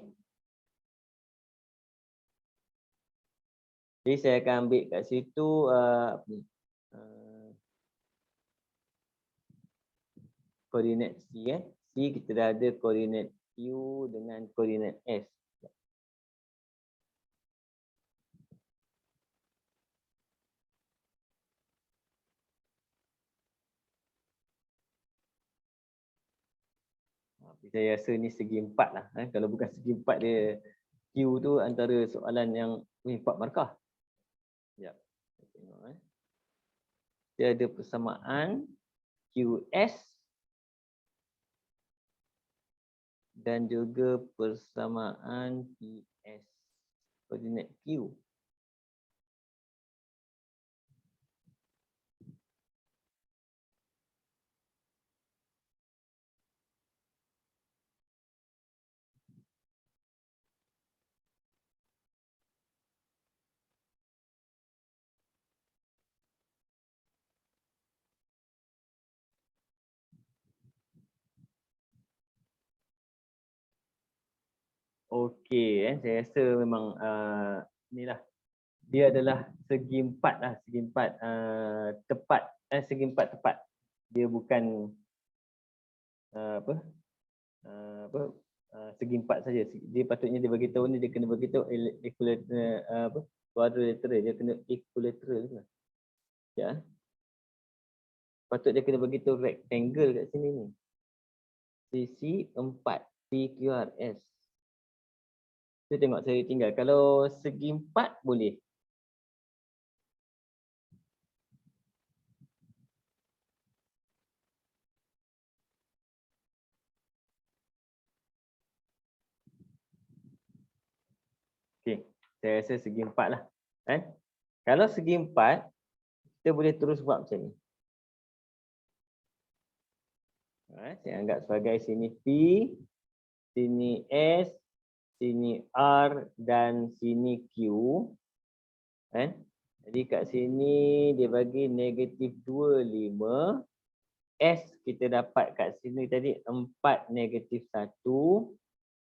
Jadi saya akan ambil kat situ koordinat C. C kita dah ada koordinat Q dengan koordinat S. Saya rasa ni segi 4 lah. Kalau bukan segi 4 dia Q tu antara soalan yang 4 markah. Sekejap. Kita tengok. Dia ada persamaan QS dan juga persamaan PS. Koordinat Q. Okey, saya rasa memang inilah. Dia adalah segi 4 lah, segi 4 tepat, segi 4 tepat. Dia bukan segi 4 saja. Dia patutnya dia bagi tahu ni, dia kena bagi tahu equilateral quadrilateral, dia kena equilateral ke? Ya. Patut dia kena bagi tahu rectangle kat sini ni. Sisi 4 PQRS. Saya tengok saya tinggal. Kalau segi 4 boleh. Okey, saya rasa segi 4 lah. Kalau segi 4, kita boleh terus buat macam ni. Saya anggap sebagai sini P, sini S, sini R dan sini Q. Jadi kat sini dia bagi negatif 2, 5. S kita dapat kat sini tadi 4, negatif 1.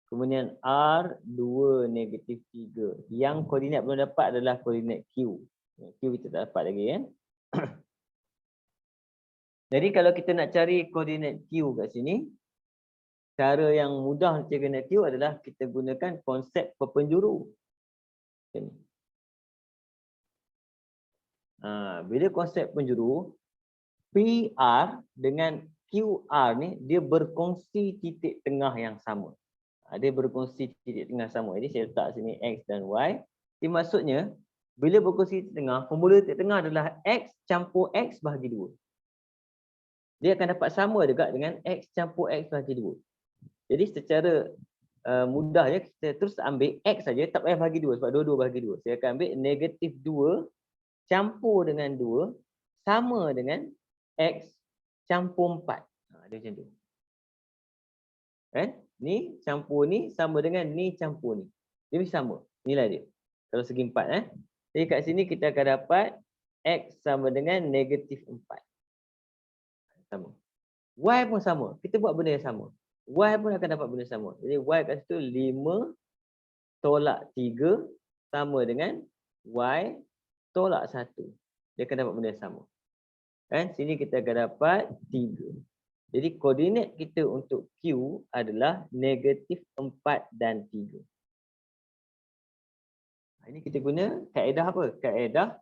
Kemudian R 2, negatif 3. Yang koordinat belum dapat adalah koordinat Q. Q kita tak dapat lagi kan. Jadi kalau kita nak cari koordinat Q kat sini, cara yang mudah nak cari koordinat Q adalah kita gunakan konsep perpenjuru. Bila konsep penjuru, PR dengan QR ni dia berkongsi titik tengah yang sama. Dia berkongsi titik tengah sama. Jadi saya letak sini X dan Y. Jadi maksudnya, bila berkongsi titik tengah, formula titik tengah adalah X campur X bahagi 2. Dia akan dapat sama juga dengan X campur X bahagi 2. Jadi secara mudahnya kita terus ambil X saja, tak payah bahagi 2 sebab 2 bahagi 2. Saya akan ambil negatif 2 campur dengan 2 sama dengan X campur 4. Dia macam tu. Ni campur ni sama dengan ni campur ni. Dia mesti sama. Inilah dia. Kalau segi 4. Jadi kat sini kita akan dapat X sama dengan negatif 4. Sama. Y pun sama. Kita buat benda yang sama. Y pun akan dapat benda sama. Jadi Y kat situ 5 tolak 3 sama dengan Y tolak 1. Dia akan dapat benda yang sama. Kan? Sini kita akan dapat 3. Jadi koordinat kita untuk Q adalah negatif 4 dan 3. Ini kita guna kaedah apa? Kaedah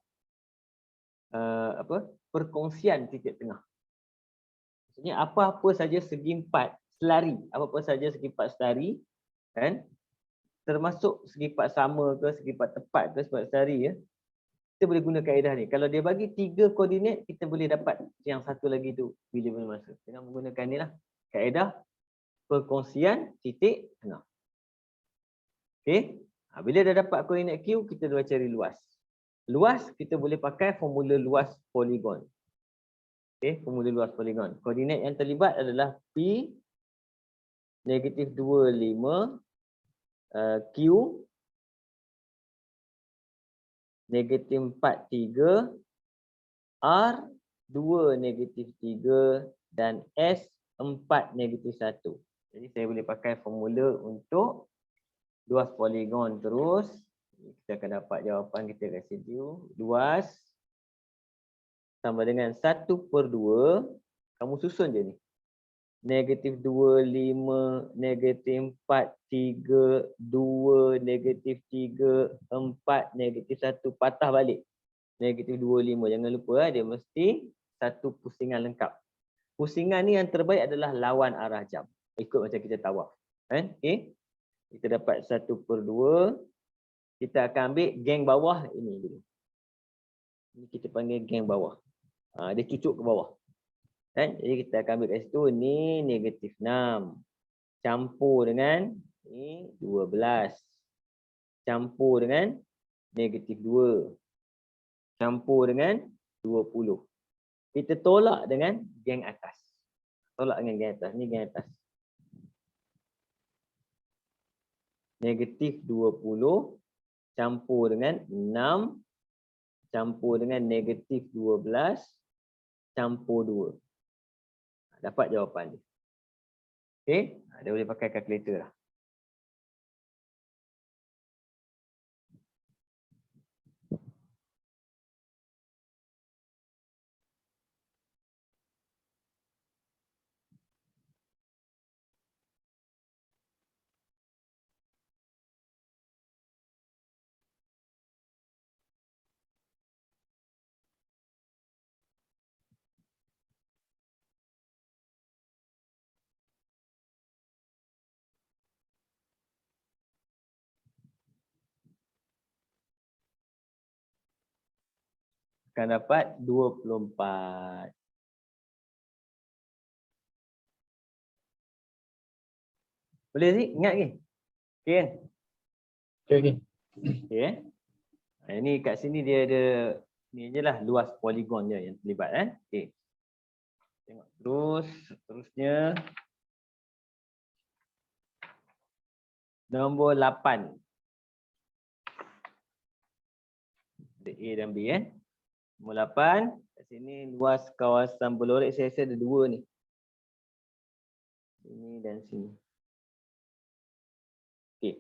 perkongsian titik tengah. Maksudnya apa-apa saja segi 4 selari, apa-apa saja segi 4 selari, kan? Termasuk segi 4 sama ke, segi 4 tepat ke, segi 4 selari ya. Kita boleh guna kaedah ni. Kalau dia bagi 3 koordinat, kita boleh dapat yang satu lagi tu bila masa. Dengan menggunakan ni lah. Kaedah perkongsian titik tengah. Okey. Bila dah dapat koordinat Q, kita dah cari luas. Luas kita boleh pakai formula luas poligon. Okey, formula luas poligon. Koordinat yang terlibat adalah P negatif 25 Q negatif 43 R 2 negatif 3 dan S 4 negatif 1. Jadi saya boleh pakai formula untuk luas poligon terus. Kita akan dapat jawapan kita kat situ. Luas sama dengan 1/2. Kamu susun je ni. Negatif 25, negatif 4, 3, 2, negatif 3, 4, negatif 1. Patah balik. Negatif 25. Jangan lupa dia mesti satu pusingan lengkap. Pusingan ni yang terbaik adalah lawan arah jam. Ikut macam kita tawaf. Kan? Okay. Kita dapat 1/2. Kita akan ambil geng bawah ini dulu. Ini kita panggil geng bawah. Dia cucuk ke bawah. Kan? Jadi kita akan ambil kat situ. Ni negatif 6. Campur dengan ni 12. Campur dengan negatif 2. Campur dengan 20. Kita tolak dengan geng atas. Tolak dengan geng atas. Ni geng atas. Negatif 20 campur dengan 6 campur dengan negatif 12 campur 2. Dapat jawapan dia. Okey, dia boleh pakai kalkulator lah. Akan dapat 24. Boleh ni? Ingat ke? Okey kan? Okey. Okey Ini kat sini dia ada ni je lah luas poligon je yang terlibat Okey. Tengok terus seterusnya. Nombor 8. Ada A dan B Nombor 8. Kat sini luas kawasan berlorek saya rasa ada 2 ni. Sini dan sini. Okey.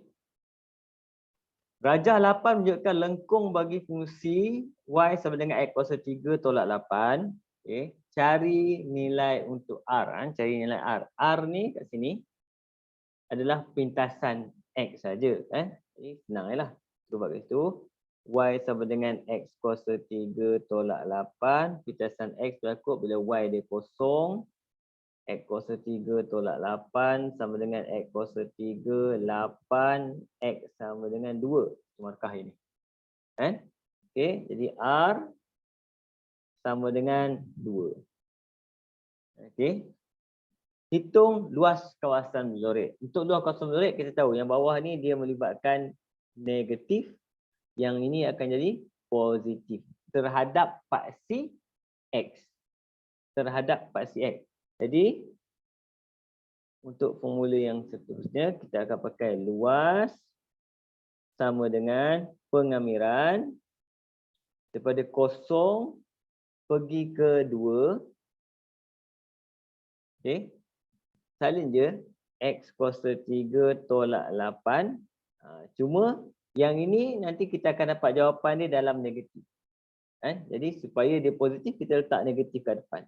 Rajah 8 menunjukkan lengkung bagi fungsi y sama dengan x kuasa 3 tolak 8. Okey. Cari nilai untuk R. Cari nilai R. R ni kat sini adalah pintasan x saja. Jadi senang je lah. Cuba kat situ. Y sama dengan x kuasa 3 tolak 8. Pintasan x berlaku bila y dia kosong. X kuasa 3 tolak 8 sama dengan x kuasa 3, 8, x sama dengan 2. Markah ini. Okey, jadi R sama dengan 2. Okey. Hitung luas kawasan berlorek. Untuk luas kawasan berlorek kita tahu yang bawah ni dia melibatkan negatif. Yang ini akan jadi positif terhadap paksi X. Terhadap paksi X. Jadi untuk formula yang seterusnya kita akan pakai luas sama dengan pengamiran Daripada 0 pergi ke 2. Okey. Salin je X kuasa 3 tolak 8. Cuma yang ini nanti kita akan dapat jawapan dia dalam negatif. Jadi supaya dia positif, kita letak negatif kat depan.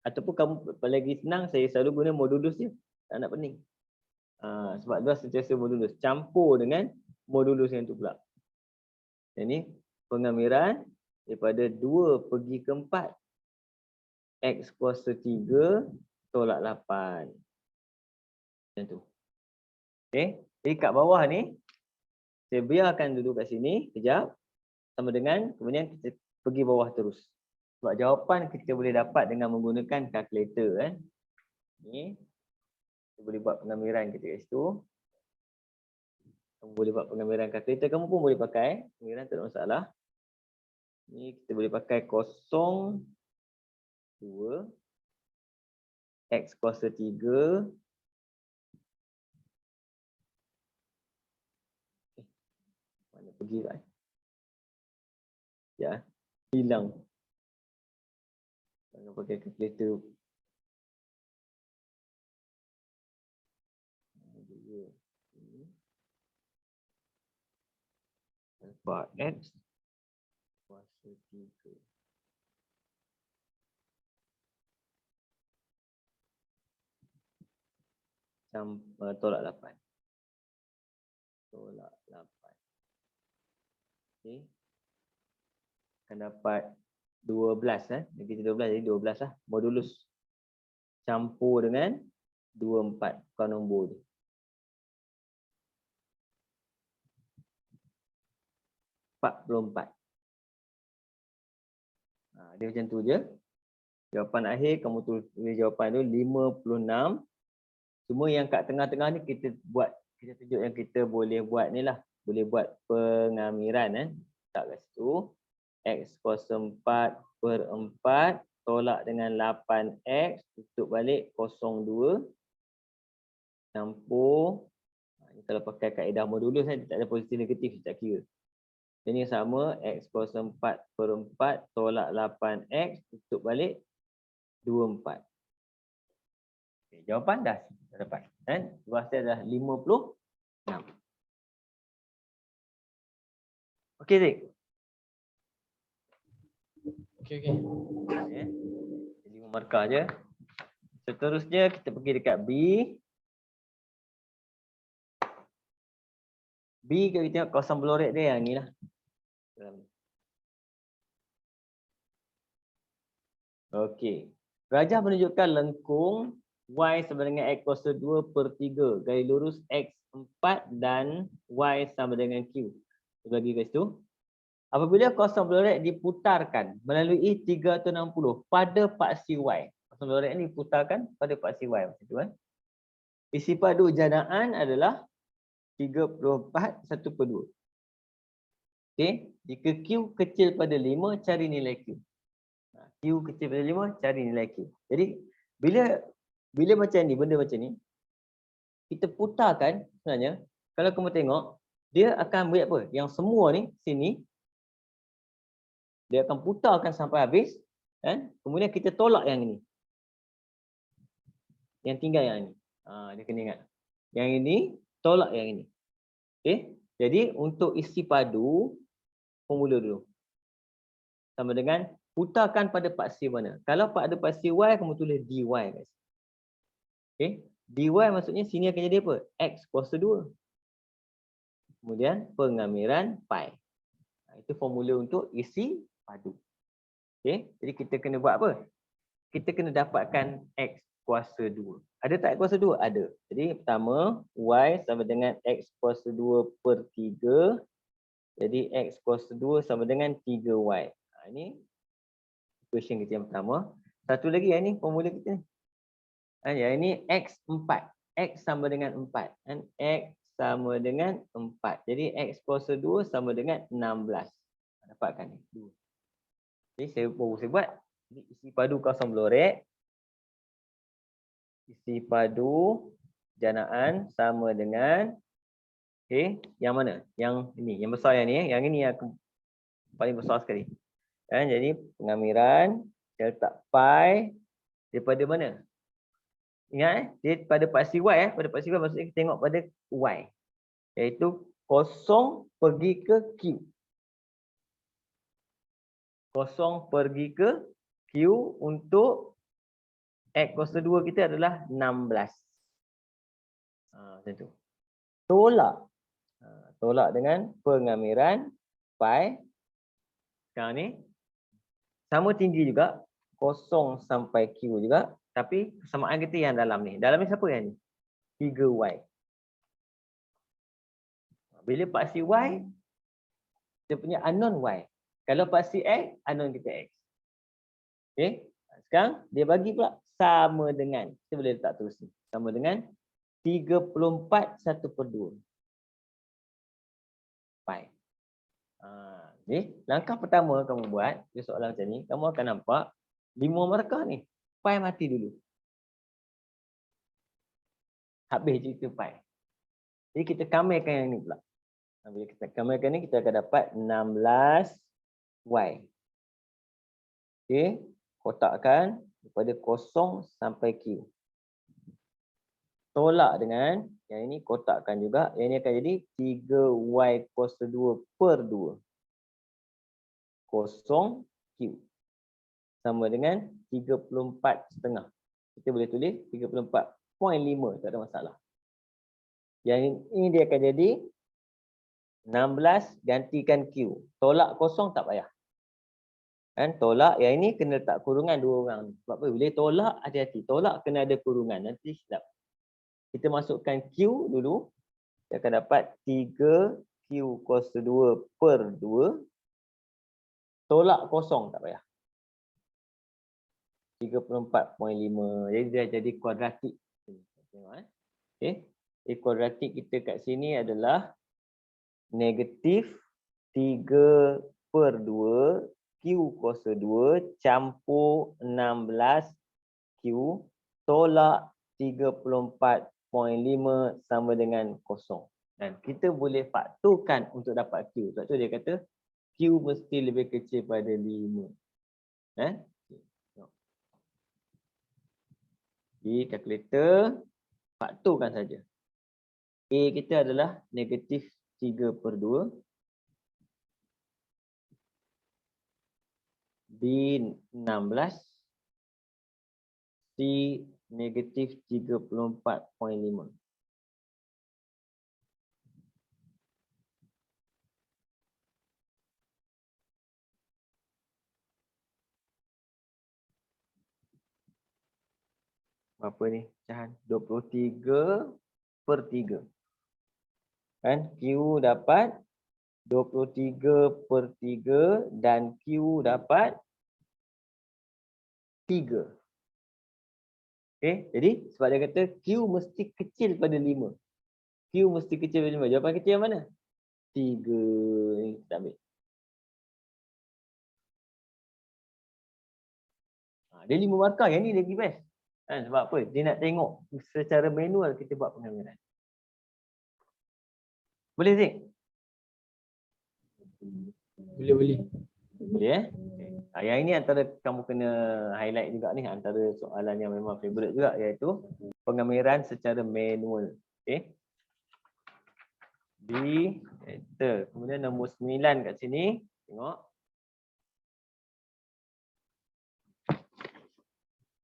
Ataupun kamu lagi senang, saya selalu guna modulus je. Tak nak pening. Sebab dia sentiasa modulus. Campur dengan modulus yang tu pula. Ini pengamiran daripada 2 pergi ke 4. X kuasa 3 tolak 8. Macam tu. Okey. Jadi kat bawah ni, saya biarkan dulu kat sini kejap. Sama dengan, kemudian kita pergi bawah terus. Sebab jawapan kita boleh dapat dengan menggunakan kalkulator. Ni. Kita boleh buat pengamiran kita kat situ. Kamu boleh buat pengamiran kalkulator. Kamu pun boleh pakai. Pengamiran tak ada masalah. Ni kita boleh pakai 0, 2. X kuasa 3. Mana pergi kan? Ya, hilang. Jangan pakai kalkulator. Nampak X kuasa 3. Tolak 8. Tolak 8. Okey. Akan dapat 12. Negatif 12 jadi 12 lah. Modulus. Campur dengan 24. Bukan nombor dia. Dia macam tu je. Jawapan akhir kamu tulis jawapan tu 56. Cuma yang kat tengah-tengah ni kita tunjuk yang kita boleh buat ni lah. Boleh buat pengamiran. Tak kat situ. X kuasa 4/4 tolak dengan 8X. Tutup balik 0,2. Campur. Kalau pakai kaedah modulus dia tak ada positif negatif, tak kira. Ini sama X kuasa 4/4 tolak 8X. Tutup balik 24. Okay, jawapan dah dapat. Luas dia adalah 56. Okey, Zik. Okey. 5 markah je. Seterusnya kita pergi dekat B. B kita tengok kawasan blorek dia yang ni lah. Okey. Rajah menunjukkan lengkung Y sama dengan X kuasa 2/3. Garis lurus X4 dan Y sama dengan Q. Kita bagi kat situ. Apabila kawasan blorek diputarkan melalui 360 pada paksi Y. Kawasan blorek ni diputarkan pada paksi Y. Macam tu kan. Isi padu janaan adalah 34/1/2. Okey. Jika Q kecil pada 5, cari nilai Q. Q kecil pada 5, cari nilai Q. Jadi, bila macam ni, benda macam ni, kita putarkan sebenarnya, kalau kamu tengok, dia akan buat apa? Yang semua ni, sini, dia akan putarkan sampai habis, kemudian kita tolak yang ini. Yang tinggal yang ini. Dia kena ingat. Yang ini, tolak yang ini. Okay? Jadi, untuk isi padu, formula dulu. Sama dengan putarkan pada paksi mana. Kalau pada paksi Y, kamu tulis dy. Guys. Okay. Dy maksudnya sini akan jadi apa? X kuasa 2. Kemudian pengamiran pi. Itu formula untuk isi padu. Okay. Jadi kita kena buat apa? Kita kena dapatkan X kuasa 2. Ada tak X kuasa 2? Ada. Jadi pertama, Y sama dengan X kuasa 2/3. Jadi X kuasa 2 sama dengan 3Y. Ini equation kita yang pertama. Satu lagi yang ni formula kita ni. Yang ini X4. X sama dengan 4. X sama dengan 4. Jadi X kuasa 2 sama dengan 16. Dapatkan ni. 2. Jadi saya buat. Jadi isi padu kawasan blorek. Isi padu janaan sama dengan yang mana? Yang ini. Yang besar yang ni. Yang ini yang paling besar sekali. Jadi pengamiran saya letak pi daripada mana? Ingat dia pada paksi y pada paksi y maksudnya kita tengok pada y. Iaitu 0 pergi ke q. 0 pergi ke q untuk x kuasa 2 kita adalah 16. Macam tu. Tolak. Tolak dengan pengamiran pi. Sekarang ni sama tinggi juga 0 sampai q juga, tapi persamaan kita yang dalam ni. Dalam ni siapa yang ni? 3y. Bila paksi y, dia punya unknown y. Kalau paksi x, unknown kita x. Okey. Sekarang dia bagi pula sama dengan, kita boleh letak terus ni. Sama dengan 34 1/2 pi. Jadi langkah pertama kamu buat di soalan macam ni, kamu akan nampak 5 markah ni. Pi mati dulu. Habis cerita pi. Jadi kita kamelkan yang ni pula. Bila kita kamelkan ni, kita akan dapat 16y. Okey, kotakkan daripada 0 sampai q. Tolak dengan yang ini, kotakkan juga. Yang ini akan jadi 3y kuasa 2/2. 0q. Sama dengan 34,5. Kita boleh tulis 34.5, tak ada masalah. Yang ini dia akan jadi 16 gantikan q. Tolak 0 tak payah. Kan tolak yang ini kena letak kurungan 2 orang. Sebab apa? Bila tolak hati-hati. Tolak kena ada kurungan. Nanti silap. Kita masukkan q dulu. Kita akan dapat 3q kuasa 2/2. Tolak 0 tak payah. 34.5. Jadi dia jadi kuadratik. Tengok okey. Kuadratik kita kat sini adalah negatif 3/2 q kuasa 2 campur 16q tolak 34.5 sama dengan 0. Dan kita boleh faktorkan untuk dapat q. Sebab tu dia kata q mesti lebih kecil pada 5. Di kalkulator faktorkan saja. A kita adalah negatif 3/2. B 16. C negatif 34.5. Apa ni? Pecahan 23/3. Kan? Q dapat 23/3 dan Q dapat 3. Okey, jadi sebab dia kata Q mesti kecil pada 5. Q mesti kecil pada 5. Jawapan kita yang mana? 3. Ni kita ambil. Dia 5 markah. Yang ni lagi best. Sebab apa? Dia nak tengok secara manual kita buat pengamiran. Boleh Zik? Boleh. Boleh Yang ini antara kamu kena highlight juga ni, antara soalan yang memang favorite juga, iaitu pengamiran secara manual. Okey. Enter. Kemudian nombor 9 kat sini. Tengok.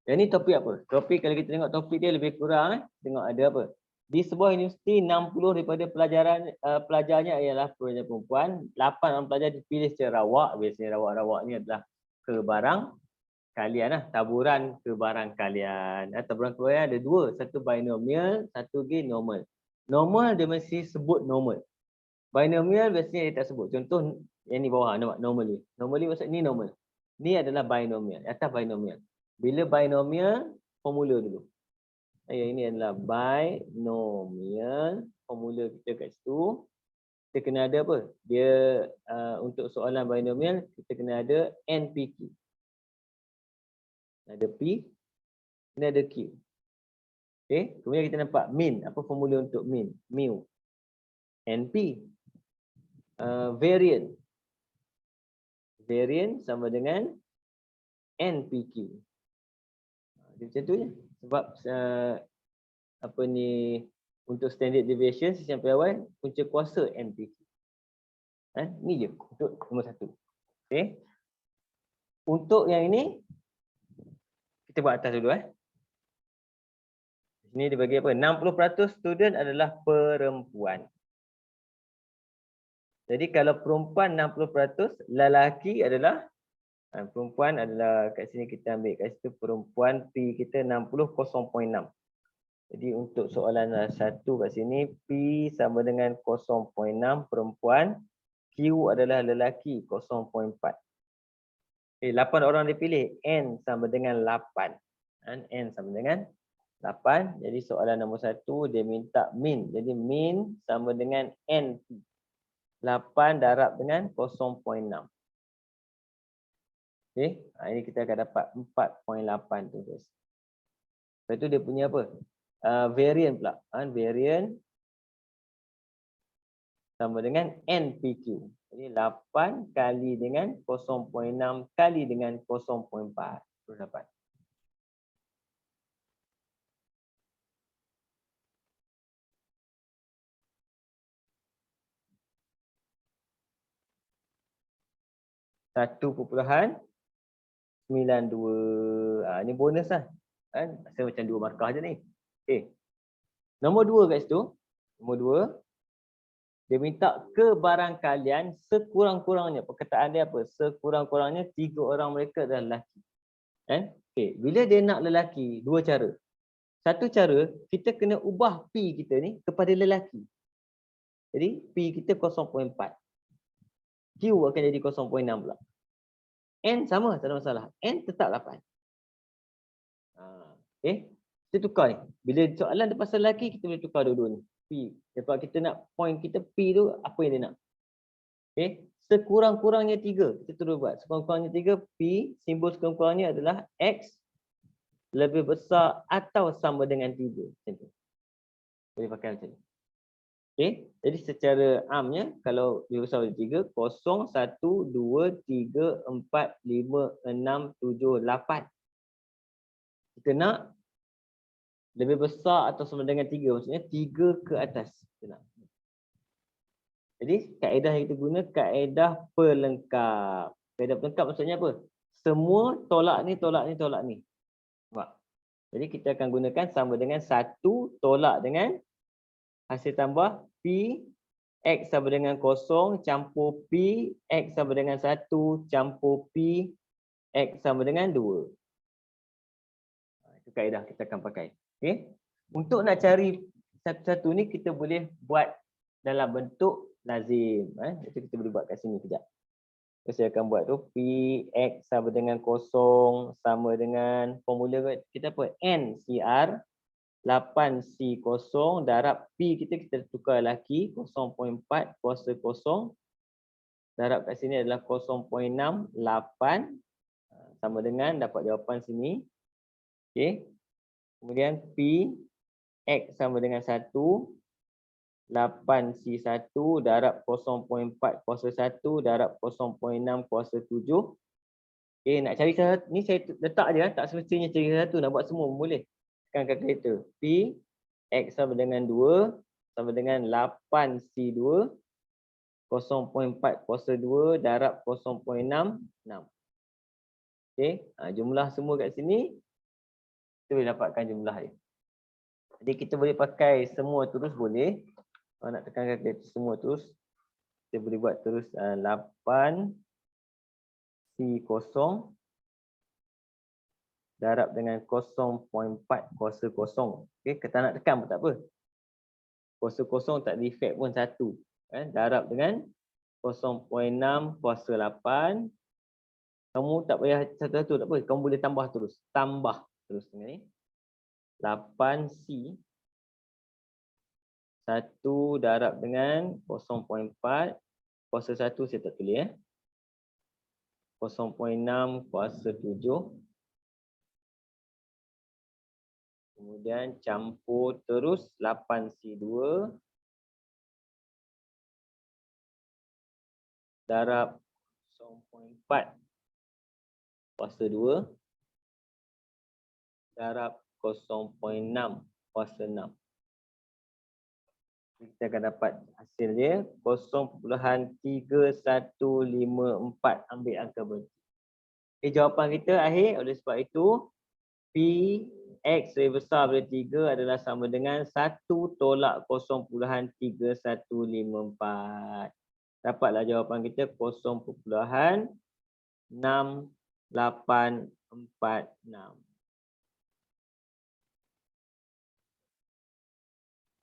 Yang ni topik apa? Topik kalau kita tengok topik dia lebih kurang tengok ada apa? Di sebuah universiti 60 daripada pelajarnya ialah pelajar perempuan, 8 orang pelajar dipilih secara rawak. Biasanya rawak-rawak ni adalah kebarang kalian taburan kebarang kalian. Taburan kebarang ada 2, satu binomial, satu lagi normal. Normal dia mesti sebut normal. Binomial biasanya dia tak sebut. Contoh yang ni bawah nampak normal ni. Normal ni maksud ni normal. Ni adalah binomial, atas binomial. Bila binomial, formula dulu. Ini adalah binomial. Formula kita kat situ. Kita kena ada apa? Dia untuk soalan binomial, kita kena ada NPQ. Ada P, kena ada Q. Okey, kemudian kita nampak min. Apa formula untuk min? Mu. NP. Variant. variance sama dengan NPQ. Dia macam tu je. Sebab apa ni, untuk standard deviation sisian piawai punca kuasa NPQ. Ni je untuk nombor 1. Okey. Untuk yang ini kita buat atas dulu. Sini dia bagi apa? 60% student adalah perempuan. Jadi kalau perempuan 60%, lelaki adalah perempuan adalah kat sini kita ambil kat situ perempuan P kita 60 0.6. Jadi untuk soalan 1 kat sini P sama dengan 0.6 perempuan, Q adalah lelaki 0.4. 8 orang dipilih, N sama dengan 8. N sama dengan 8. Jadi soalan nombor 1 dia minta min. Jadi min sama dengan N. 8 darab dengan 0.6. Okey, ini kita akan dapat 4.8 tu guys. Lepas tu dia punya apa? Variant pula. Variant sama dengan NPQ. Jadi 8 kali dengan 0.6 kali dengan 0.4. Terus dapat. Satu 1.92. Ini bonus lah. Rasa macam 2 markah je ni. Okey. Nombor 2 kat situ. Nombor 2. Dia minta kebarangkalian sekurang-kurangnya. Perkataan dia apa? Sekurang-kurangnya 3 orang mereka adalah lelaki. Okey. Bila dia nak lelaki, 2 cara. Satu cara, kita kena ubah P kita ni kepada lelaki. Jadi P kita 0.4. Q akan jadi 0.6 pula. N sama, tak ada masalah. N tetap 8. Okey. Kita tukar ni. Bila soalan dia pasal lelaki, kita boleh tukar dua-dua ni. P. Sebab kita nak point kita P tu, apa yang dia nak. Okey. Sekurang-kurangnya 3. Kita terus buat. Sekurang-kurangnya 3, P. Simbol sekurang-kurangnya adalah X lebih besar atau sama dengan 3. Macam tu. Boleh pakai macam ni. Okey, jadi secara amnya kalau lebih besar dari 3, 0, 1, 2, 3, 4, 5, 6, 7, 8. Kita nak lebih besar atau sama dengan 3, maksudnya 3 ke atas. Kita nak. Jadi kaedah yang kita guna kaedah pelengkap. Kaedah pelengkap maksudnya apa? Semua tolak ni, tolak ni, tolak ni. Nampak? Jadi kita akan gunakan sama dengan 1 tolak dengan hasil tambah P, X sama dengan 0, campur P, X sama dengan 1, campur P, X sama dengan 2. Itu kaedah kita akan pakai. Okay? Untuk nak cari satu-satu ni, kita boleh buat dalam bentuk lazim. Itu kita boleh buat kat sini sekejap. Saya akan buat tu P, X sama dengan 0, sama dengan formula kita apa? N CR 8C0 darab P kita tukar lelaki 0.4 kuasa 0 darab kat sini adalah 0.68 sama dengan dapat jawapan sini. Okey. Kemudian P X sama dengan 1 8C1 darab 0.4 kuasa 1 darab 0.6 kuasa 7. Okey, nak cari satu ni saya letak je, tak semestinya cari satu, nak buat semua boleh. Tekan kalkulator. P X sama dengan 2 sama dengan 8C2 0.4 kuasa 2 darab 0.6 6. Okey, jumlah semua kat sini kita boleh dapatkan jumlah dia. Jadi kita boleh pakai semua terus boleh. Kalau nak tekan kalkulator semua terus kita boleh buat terus 8C0 darab dengan 0.4 kuasa 0. Okey, kita nak tekan pun tak apa. Kuasa 0 tak ada efek pun 1. Darab dengan 0.6 kuasa 8. Kamu tak payah satu-satu tak apa. Kamu boleh tambah terus. Tambah terus dengan ni. 8C 1 darab dengan 0.4 kuasa 1 saya tak tulis 0.6 kuasa 7. Kemudian campur terus 8C2 darab 0.6 0.4 kuasa 2 darab 0.6 kuasa 6. Kita akan dapat hasil dia 0.3154. Ambil angka berhenti. Okay, jawapan kita akhir. Oleh sebab itu, P X lebih besar daripada 3 adalah sama dengan 1 tolak 0.3154. Dapatlah jawapan kita 0.6846.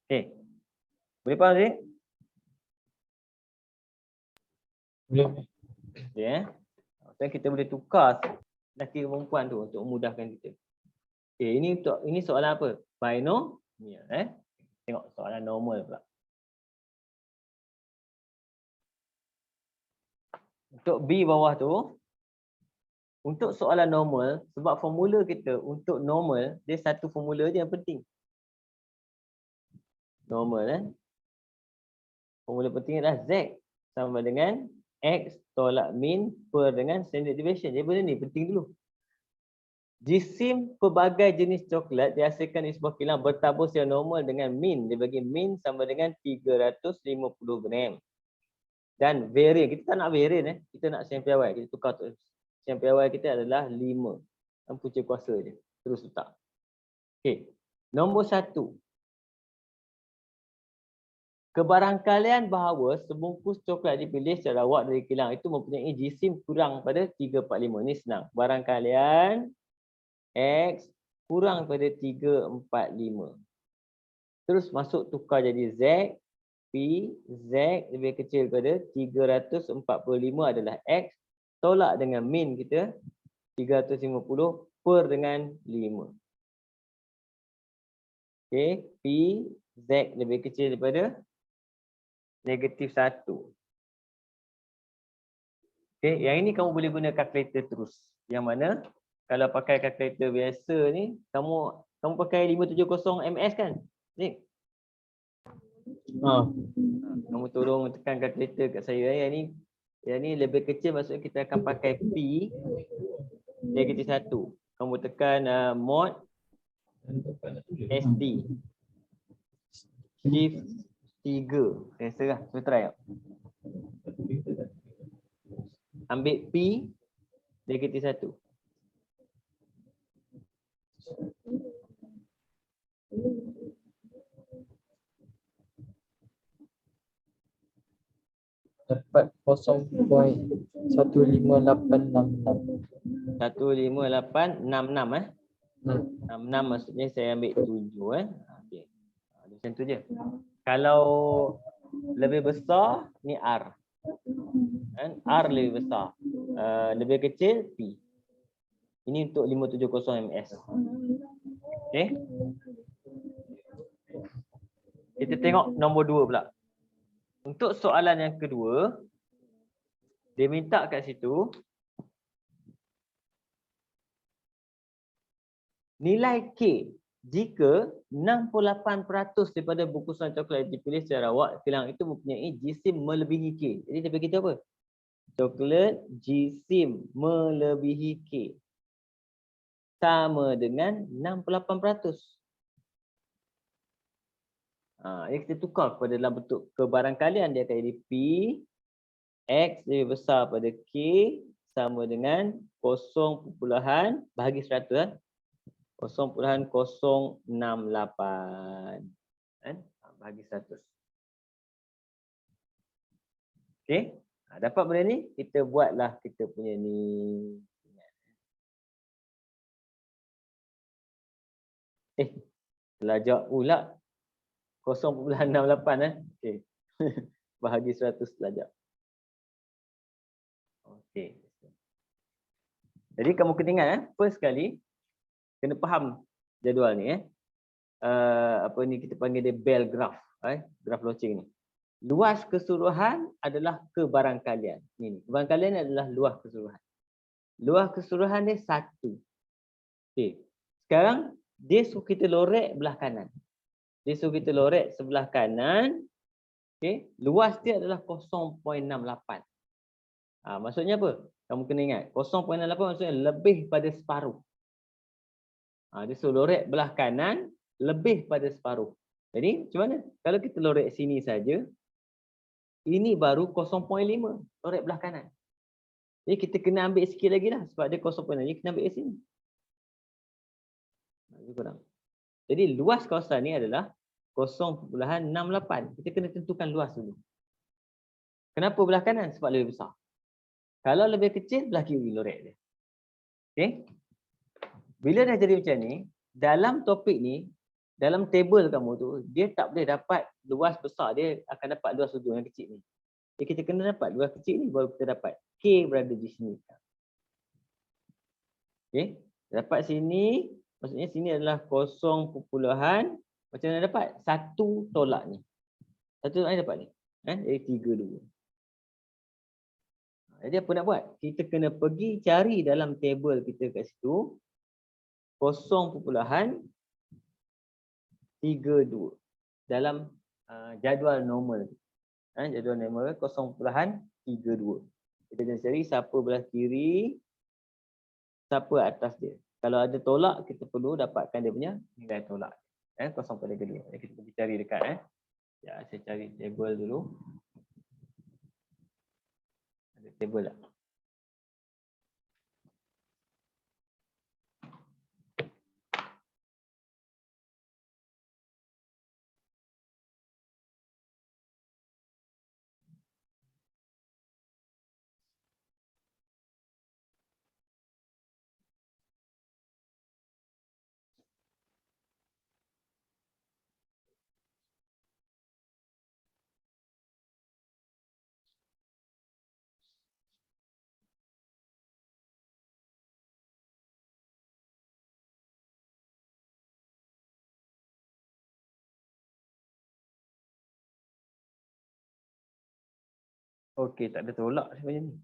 Okay. Boleh faham tak? Boleh. Okay, so, kita boleh tukar lelaki dan perempuan tu untuk memudahkan kita. Okay, ini soalan apa? Binomial. Tengok soalan normal pula. Untuk B bawah tu, untuk soalan normal, sebab formula kita untuk normal, dia satu formula je yang penting. Normal formula penting adalah Z sama dengan X tolak min per dengan standard deviation. Jadi benda ni penting dulu. Jisim pelbagai jenis coklat dihasilkan di sebuah kilang bertabur secara normal dengan min. Dia bagi min sama dengan 350 gram. Dan varian, kita tak nak varian kita nak siang piawai. Kita tukar tu. Siang piawai kita adalah 5. Punca kuasa je. Terus letak. Okey. Nombor 1. Kebarangkalian bahawa sebungkus coklat dipilih secara awak dari kilang itu mempunyai jisim kurang pada 345. Ini senang. Barangkalian X kurang pada 345. Terus masuk tukar jadi Z. P Z lebih kecil pada 345 adalah X. Tolak dengan min kita 350 per dengan 5. Okey, P Z lebih kecil daripada negatif 1. Okey, yang ini kamu boleh guna kalkulator terus. Yang mana kalau pakai kalkulator biasa ni, kamu pakai 570 ms kan? Ni. Kamu tolong tekan kalkulator kat saya. Yang ni lebih kecil, maksudnya kita akan pakai P negatif 1. Kamu tekan mod SD. Shift 3. Saya serah. Kita try tak? Ambil P negatif 1. Dapat 0.15866. 15866 66 maksudnya saya ambil 7 Okey. Macam tu je. Kalau lebih besar ni R. R lebih besar. Lebih kecil P. Ini untuk 570 ms. Okey. Kita tengok nombor 2 pula. Untuk soalan yang kedua, dia minta kat situ nilai K jika 68% daripada bungkusan coklat yang dipilih secara awak kilang itu mempunyai jisim melebihi K. Jadi dia bagi apa? Coklat jisim melebihi K sama dengan 68%. Ini kita tukar kepada dalam bentuk kebarangkalian, dia akan jadi P X lebih besar pada K sama dengan 0, bahagi 100 0.068 bahagi 100. Okey, dapat benda ni, kita buatlah kita punya ni. Belajar pula 0.68 okey. Bahagi 100 belajar. Okey. Jadi kamu kena ingat first kali kena faham jadual ni apa ni kita panggil dia bell graph, graph launching ni. Luas keseluruhan adalah kebarangkalian. Ni kebarangkalian adalah luas keseluruhan. Luas keseluruhan dia 1. Okey. Sekarang dia suruh kita lorek belah kanan. Dia suruh kita lorek sebelah kanan. Okey, luas dia adalah 0.68. Maksudnya apa? Kamu kena ingat 0.68 maksudnya lebih pada separuh. Dia suruh lorek belah kanan lebih pada separuh. Jadi macam mana? Kalau kita lorek sini saja, ini baru 0.5 lorek belah kanan. Jadi kita kena ambil sikit lagi lah sebab dia 0.5. Jadi kita ambil ke sini. Lebih kurang. Jadi luas kawasan ni adalah 0.68. Kita kena tentukan luas dulu. Kenapa belah kanan? Sebab lebih besar. Kalau lebih kecil, belah kiri lorek dia. Okey? Bila dah jadi macam ni, dalam topik ni, dalam table kamu tu, dia tak boleh dapat luas besar. Dia akan dapat luas ujung yang kecil ni. Jadi kita kena dapat luas kecil ni, baru kita dapat K berada di sini. Okey? Dapat sini, maksudnya sini adalah 0. Macam mana dapat? 1 tolak ni. 1 tolak ni dapat ni. Jadi 32. Jadi apa nak buat? Kita kena pergi cari dalam table kita kat situ 0.32 dalam jadual normal. Jadual normal 0.32. Kita kena cari siapa belah kiri, siapa atas dia. Kalau ada tolak, kita perlu dapatkan dia punya nilai tolak. 0.32. Kita pergi cari dekat. Ya, saya cari table dulu. Ada table tak? Okey, tak ada tolak sebenarnya ni.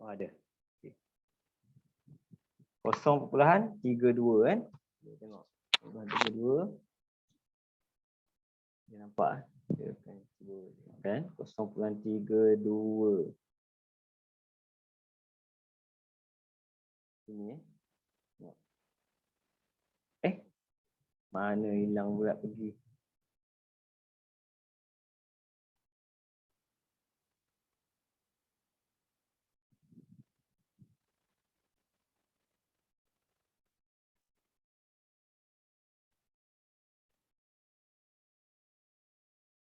Oh, ada. Okey. 0.32 kan. Kita tengok. 0.32. Dia nampak dia akan cuba kan 0.32. Sini tengok. Mana hilang pula pergi.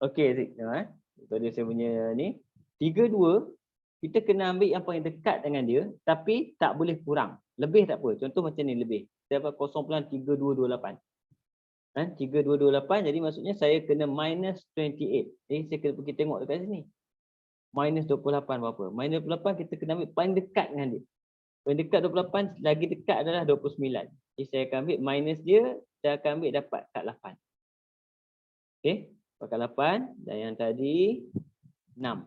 Okey, Zik. Tengok Tadi saya punya ni 32 kita kena ambil yang paling dekat dengan dia tapi tak boleh kurang. Lebih tak apa. Contoh macam ni lebih. Saya dapat 0.3228. 3228 jadi maksudnya saya kena minus 28. Jadi saya kena pergi tengok dekat sini. Minus 28 berapa? Minus 28 kita kena ambil paling dekat dengan dia. Paling dekat 28 lagi dekat adalah 29. Jadi saya akan ambil minus dia, saya akan ambil dapat kat 8. Okey, pakai 8 dan yang tadi 6.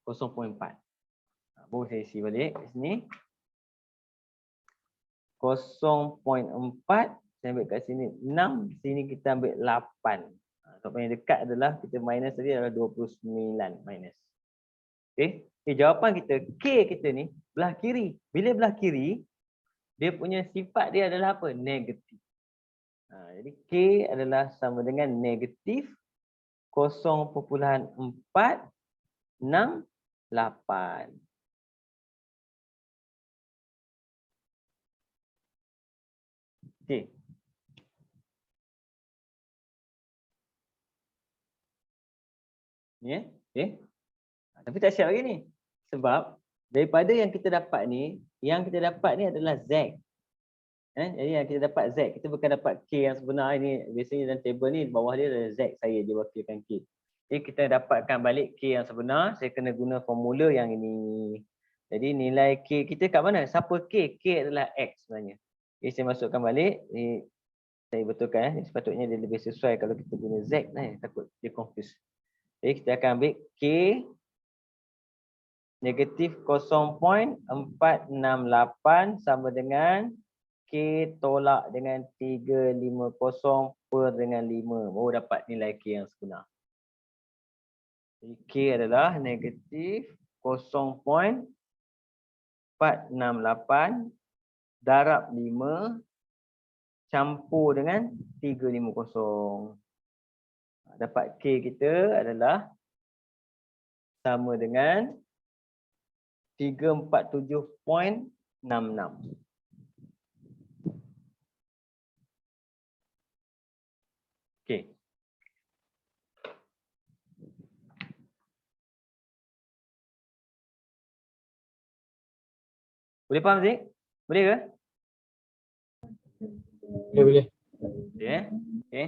0.4. Baru saya isi balik di sini. 0.4 saya ambil kat sini 6, sini kita ambil 8. Atau yang dekat adalah kita minus tadi adalah 29 minus. Okey. Jawapan kita K kita ni belah kiri. Bila belah kiri dia punya sifat dia adalah apa? Negatif. Jadi K adalah sama dengan negatif 0.468. Okey. Ya, okey. Tapi tak siap lagi ni. Sebab daripada yang kita dapat ni adalah Z. Jadi yang kita dapat Z, kita bukan dapat K yang sebenar ni. Biasanya dalam table ni bawah dia ada Z saya dia wakilkan K. Jadi kita dapatkan balik K yang sebenar, saya kena guna formula yang ini. Jadi nilai K kita kat mana? Siapa K? K adalah X sebenarnya. Jadi saya masukkan balik, ni saya betulkan sepatutnya dia lebih sesuai kalau kita guna Z takut dia confuse. Jadi kita akan ambil K negatif 0.468 sama dengan K tolak dengan 350 per dengan 5. Baru dapat nilai K yang sebenar. Jadi K adalah negatif 0.468 darab 5 campur dengan 350. Dapat K kita adalah sama dengan 347.66. Okey. Boleh faham Zik? Boleh ke? Boleh. Okey. Okey.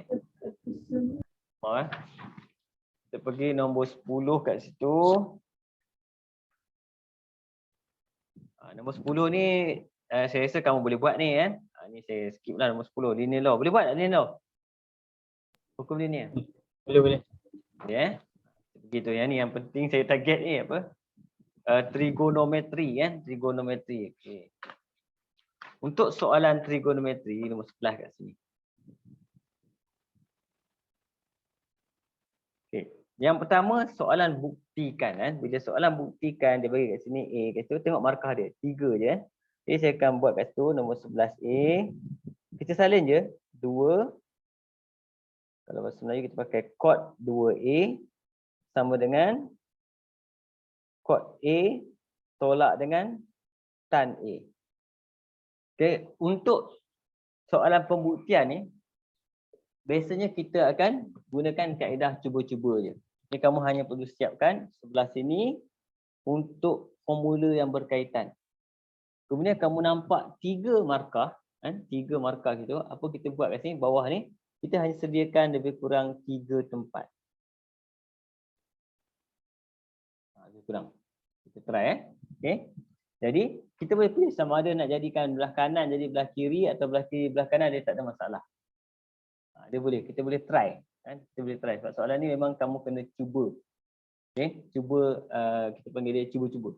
Mau kita pergi nombor 10 kat situ. Nombor 10 ni saya rasa kamu boleh buat ni kan. Ni saya skip lah nombor 10. Linear law. Boleh buat tak linear law? Hukum linear. Boleh. Ya. Begitu yang ni yang penting saya target ni apa? Trigonometri kan, trigonometri. Okey. Untuk soalan trigonometri nombor 11 kat sini. Okey. Yang pertama soalan buktikan kan. Bila soalan buktikan dia bagi kat sini A, kat situ tengok markah dia 3 je kan. Jadi saya akan buat kat situ nombor 11A. Kita salin je 2. Kalau bahasa Melayu kita pakai cot 2A sama dengan cot A tolak dengan tan A. Okey, untuk soalan pembuktian ni biasanya kita akan gunakan kaedah cuba-cuba je. Ni kamu hanya perlu siapkan sebelah sini untuk formula yang berkaitan. Kemudian kamu nampak 3 markah, kan? 3 markah gitu. Apa kita buat kat sini bawah ni? Kita hanya sediakan lebih kurang 3 tempat. Lebih kurang. Kita try okey. Jadi kita boleh pilih sama ada nak jadikan belah kanan jadi belah kiri atau belah kiri belah kanan, dia tak ada masalah. Dia boleh, kita boleh try kan. Kita boleh try sebab soalan ni memang kamu kena cuba. Okey, cuba kita panggil dia cuba-cuba.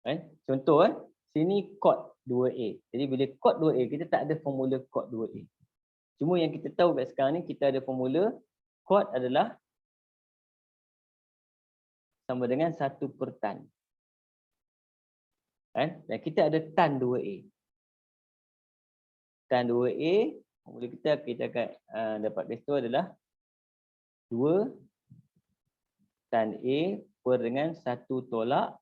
Kan? Contoh sini cot 2A. Jadi bila cot 2A kita tak ada formula cot 2A. Cuma yang kita tahu kat sekarang ni kita ada formula cot adalah sama dengan 1 per tan. Kan? Dan kita ada tan 2A. Tan 2A, formula kita akan dapat kat situ adalah 2 tan A per dengan 1 tolak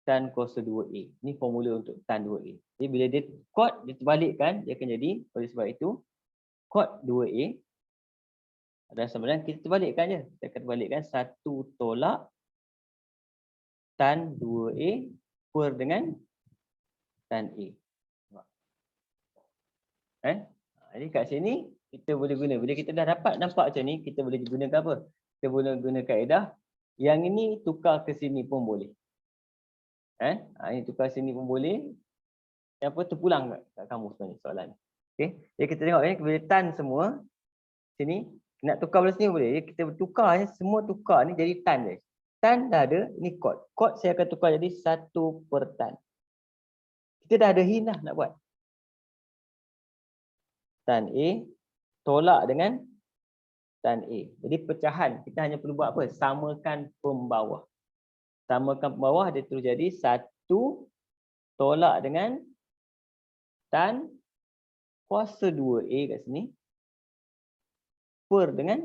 tan kuasa 2A. Ini formula untuk tan 2A. Jadi bila dia cot, dia terbalikkan, dia akan jadi, oleh sebab itu, cot 2A adalah sama dengan, kita terbalikkan je. Kita akan terbalikkan 1 tolak tan 2A per dengan tan A. Jadi kat sini, kita boleh guna. Bila kita dah dapat nampak macam ni, kita boleh gunakan apa? Kita boleh guna kaedah. Yang ini tukar ke sini pun boleh. Ini tukar sini pun boleh. Yang apa terpulang kat kamu sebenarnya soalan. Okey. Jadi kita tengok bila tan semua sini nak tukar belah sini boleh. Jadi kita tukar semua tukar ni jadi tan je. Tan dah ada, ni cot. Cot saya akan tukar jadi 1 per tan. Kita dah ada hin dah nak buat. Tan A tolak dengan tan A. Jadi pecahan kita hanya perlu buat apa? Samakan pembawah. Samakan pembawah dia terus jadi 1 tolak dengan tan kuasa 2A kat sini per dengan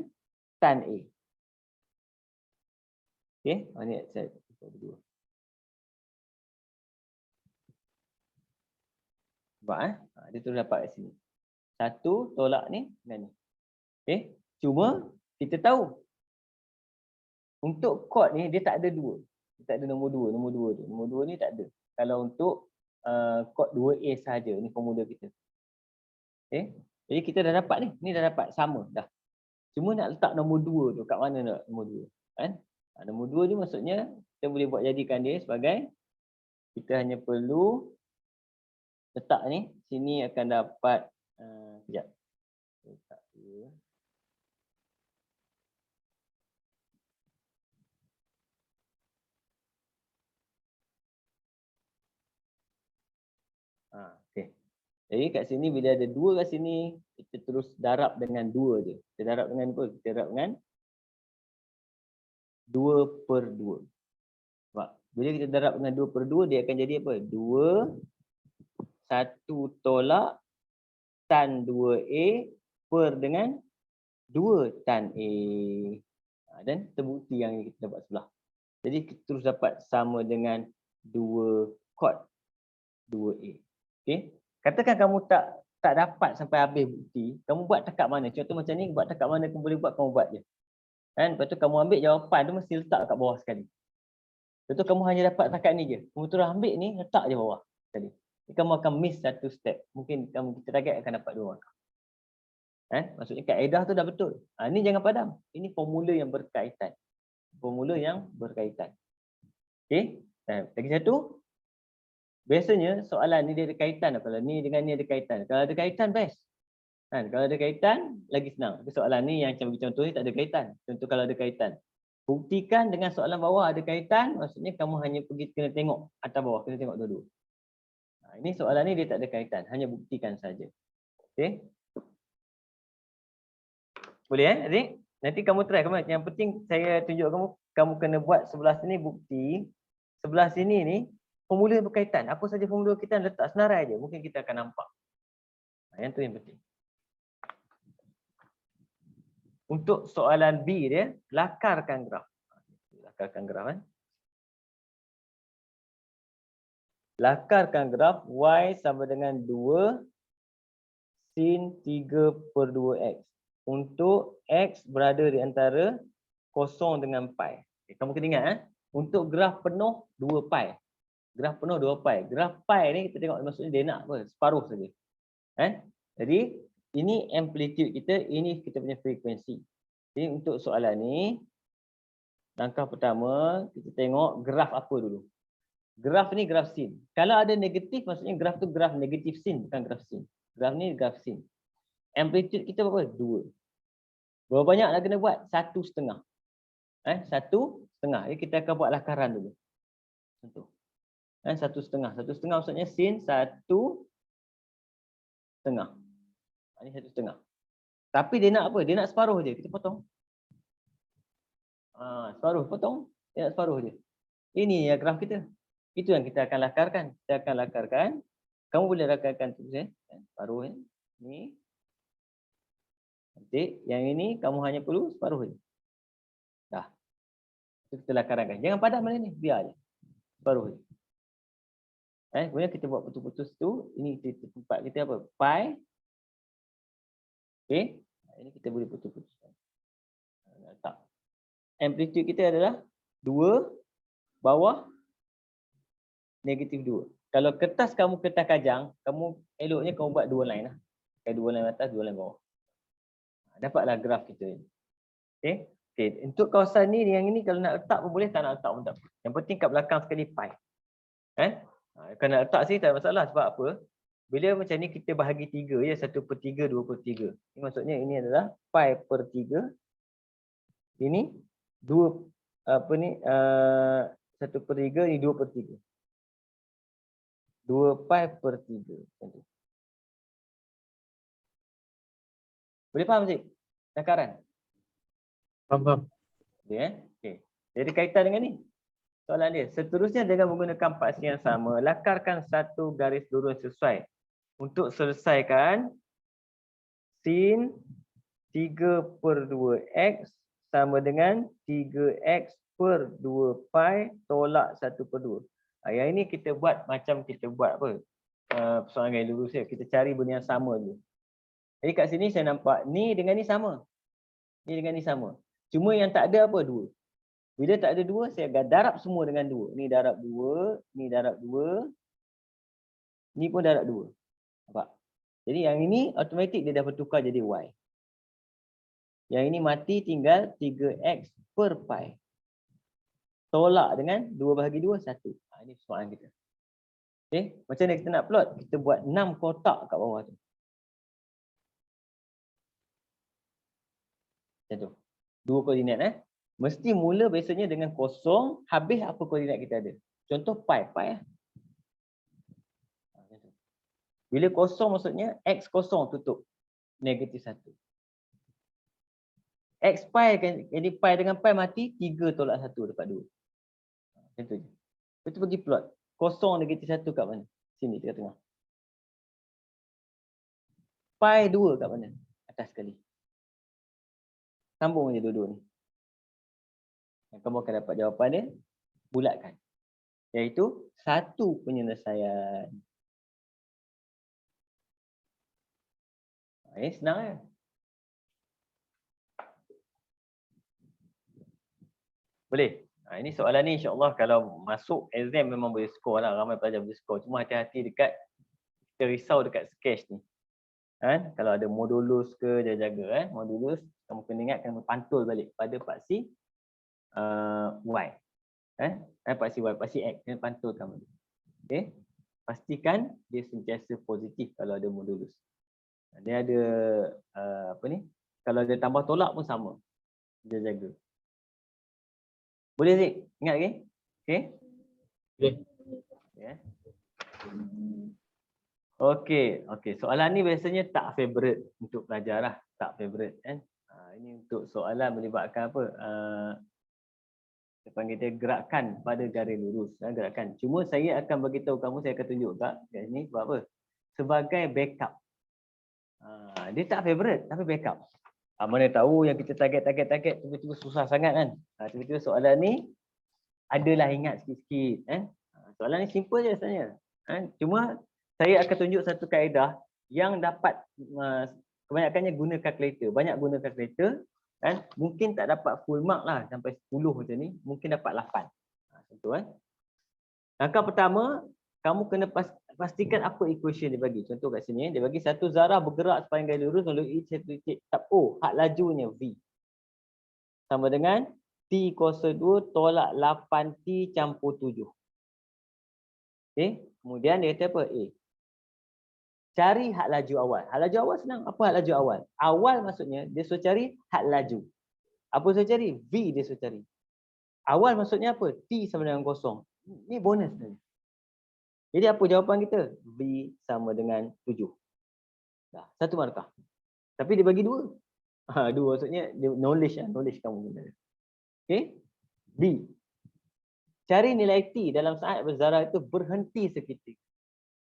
tan A. Okey, ni saya berdua. Nampak dia terus dapat kat sini. 1 tolak ni dengan ni. Okey, cuma kita tahu Untuk kod ni dia tak ada 2. Dia tak ada nombor 2, nombor 2 tu. Nombor 2 ni tak ada. Kalau untuk kod 2A sahaja, ni formula kita. Okey. Jadi kita dah dapat ni. Ni dah dapat sama dah. Cuma nak letak nombor 2 tu kat mana nak nombor 2? Kan? Nombor 2 ni maksudnya kita boleh buat jadikan dia sebagai, kita hanya perlu letak ni, sini akan dapat sekejap. Letak dia. Okey. Jadi kat sini bila ada 2 kat sini, kita terus darab dengan 2 je. Kita darab dengan apa? Kita darab dengan 2/2. Sebab bila kita darab dengan 2/2, dia akan jadi apa? 2, 1 tolak tan 2A per dengan 2 tan A. Dan terbukti yang kita dapat sebelah. Jadi kita terus dapat sama dengan 2 kod 2A. Okey. Katakan kamu tak dapat sampai habis bukti, kamu buat dekat mana? Contoh macam ni, buat dekat mana kamu boleh buat, kamu buat je. Kan? Lepas tu kamu ambil jawapan tu mesti letak kat bawah sekali. Contoh kamu hanya dapat takat ni je. Kamu terus ambil ni, letak je bawah sekali. Kamu akan miss satu step. Mungkin kita target akan dapat 2 markah. Maksudnya kaedah tu dah betul. Ni jangan padam. Ini formula yang berkaitan. Formula yang berkaitan. Okey. Lagi satu. Biasanya soalan ni dia ada kaitan. Kalau ni dengan ni ada kaitan. Kalau ada kaitan, best. Kalau ada kaitan, lagi senang. Tapi soalan ni yang macam contoh ni tak ada kaitan. Contoh kalau ada kaitan. Buktikan dengan soalan bawah ada kaitan, maksudnya kamu hanya pergi kena tengok atas bawah. Kena tengok dua-dua. Ini soalan ni dia tak ada kaitan. Hanya buktikan saja. Okey. Boleh adik? Nanti kamu try. Yang penting saya tunjuk kamu kena buat sebelah sini bukti. Sebelah sini ni, formula yang berkaitan. Apa saja formula kita letak senarai aja. Mungkin kita akan nampak. Yang tu yang penting. Untuk soalan B dia, lakarkan graf. Lakarkan graf kan. Lakarkan graf Y sama dengan 2 sin 3/2X. Untuk X berada di antara 0 dengan pi. Kamu kena ingat untuk graf penuh 2 pi. Graf penuh 2 pi. Graf pi ni kita tengok maksudnya dia nak apa? Separuh saja. Jadi ini amplitude kita, ini kita punya frekuensi. Jadi untuk soalan ni, langkah pertama kita tengok graf apa dulu. Graf ni graf sin. Kalau ada negatif maksudnya graf tu graf negatif sin, bukan graf sin. Graf ni graf sin. Amplitude kita berapa? 2. Berapa banyak nak kena buat? 1/2. 1/2. Jadi kita akan buat lakaran dulu. Contoh. 1/2. 1/2 maksudnya sin 1/2. Ini 1/2. Tapi dia nak apa? Dia nak separuh je. Kita potong. Separuh. Potong. Dia nak separuh je. Ini ya graf kita. Itu yang kita akan lakarkan. Kita akan lakarkan. Kamu boleh lakarkan tu. Separuh. Ni. Nanti yang ini kamu hanya perlu separuh je. Dah. Itu kita lakarkan. Jangan padam mana ni. Biar je. Separuh je. Kemudian kita buat putus-putus tu. Ini tempat kita apa? Pi. Okey. Ini kita boleh putus-putus. Tak. Amplitude kita adalah 2 bawah negatif 2. Kalau kertas kamu kertas kajang, kamu eloknya kamu buat 2 line lah. 2 line atas, 2 line bawah. Dapatlah graf kita. Okey. Untuk kawasan ni, yang ini kalau nak letak pun boleh, tak nak letak pun tak apa. Yang penting kat belakang sekali pi. Kalau nak letak sini tak ada masalah. Sebab apa? Bila macam ni kita bahagi 3 ya, 1/3, 2/3. Ini maksudnya ini adalah pi per 3. Ini 2 apa ni 1/3, ini 2/3. 2 pi per 3. Boleh faham cik? Lakaran? Faham. Okey. Jadi kaitan dengan ni. Soalan dia. Seterusnya dengan menggunakan paksi yang sama, lakarkan satu garis lurus sesuai. Untuk selesaikan sin 3/2x sama dengan 3x per 2 pi tolak 1/2. Yang ini kita buat macam kita buat apa? Persoalan garis lurus ya. Kita cari benda yang sama dulu. Jadi kat sini saya nampak ni dengan ni sama. Ni dengan ni sama. Cuma yang tak ada apa? 2. Bila tak ada 2, saya akan darab semua dengan 2. Ni darab 2, ni darab 2, ni pun darab 2. Nampak? Jadi yang ini automatik dia dah bertukar jadi Y. Yang ini mati tinggal 3x per pi. Tolak dengan 2/2, 1. Ini soalan kita. Okay, macam mana kita nak plot? Kita buat 6 kotak kat bawah tu. Macam tu. 2 koordinat Mesti mula biasanya dengan kosong, habis apa koordinat kita ada. Contoh pi lah. Bila kosong maksudnya x kosong tutup negatif 1. X pi kan, jadi pi dengan pi mati 3 tolak 1 dapat 2. Macam tu je. Lepas tu pergi plot. Kosong negatif 1 kat mana? Sini tengah-tengah. Pi 2 kat mana? Atas sekali. Sambung je dua-dua ni. Yang kamu akan dapat jawapan dia, bulatkan. Iaitu 1 penyelesaian. Ini senang kan? Boleh? Ini soalan ni insyaAllah kalau masuk exam memang boleh skor lah. Ramai pelajar boleh skor. Cuma hati-hati dekat, kita risau dekat sketch ni. Kalau ada modulus ke, jaga-jaga. Modulus, kamu kena ingat kena pantul balik pada paksi Y. Paksi Y, paksi X. Kena pantulkan balik. Okay? Pastikan dia sentiasa positif kalau ada modulus. Dia ada kalau ada tambah tolak pun sama. Dia jaga. Boleh Zik? Ingat lagi? Okay? Boleh. Yeah. Okey. Soalan ni biasanya tak favourite untuk pelajar lah. Tak favourite kan. Ini untuk soalan melibatkan apa? Kita panggil dia gerakan pada garis lurus. Gerakan. Cuma saya akan beritahu kamu, saya akan tunjuk kat sini sebab apa? Sebagai backup. Dia tak favourite tapi backup. Mana tahu yang kita target tiba-tiba susah sangat kan. Tiba-tiba soalan ni adalah ingat sikit-sikit kan. Soalan ni simple je sebenarnya. Cuma saya akan tunjuk satu kaedah yang dapat kebanyakannya guna kalkulator. Banyak guna kalkulator kan. Mungkin tak dapat full mark lah sampai 10 macam ni, mungkin dapat 8. Macam tu kan. Langkah pertama, kamu kena pastikan apa equation dia bagi. Contoh kat sini, dia bagi satu zarah bergerak sepanjang garis lurus melalui satu titik tab O. Had lajunya V. Sama dengan T kuasa 2 tolak 8T campur 7. Okay. Kemudian dia kata apa? A. Cari had laju awal. Had laju awal senang. Apa had laju awal? Awal maksudnya dia suruh cari had laju. Apa suruh cari? V dia suruh cari. Awal maksudnya apa? T sama dengan kosong. Ini bonus sebenarnya. Jadi apa jawapan kita? B sama dengan 7. Dah, satu markah. Tapi dia bagi 2. 2 maksudnya dia knowledge kamu guna. Okey. B. Cari nilai T dalam saat berzarah itu berhenti seketika.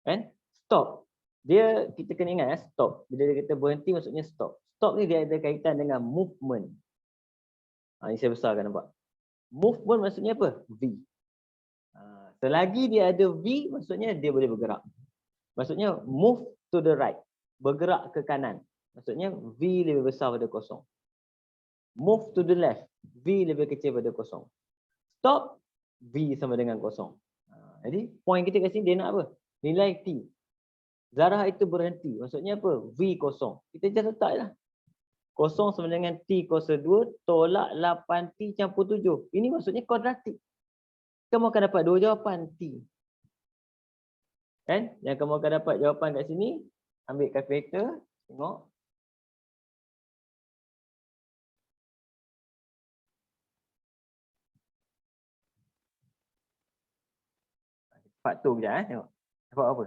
Kan? Stop. Kita kena ingat stop. Bila dia kata berhenti maksudnya stop. Stop ni dia ada kaitan dengan movement. Ini saya besarkan nampak. Movement maksudnya apa? V. Selagi dia ada V, maksudnya dia boleh bergerak. Maksudnya move to the right. Bergerak ke kanan. Maksudnya V lebih besar pada kosong. Move to the left. V lebih kecil pada kosong. Stop. V sama dengan kosong. Jadi point kita kat sini dia nak apa? Nilai T. Zarah itu berhenti. Maksudnya apa? V kosong. Kita just letak je lah. Kosong sama dengan T kuasa 2 tolak 8T campur 7. Ini maksudnya kuadratik. Kamu akan dapat 2 jawapan T. Kan? Yang kamu akan dapat jawapan kat sini, ambil kalkulator, tengok. Dapat tu sekejap tengok. Dapat apa?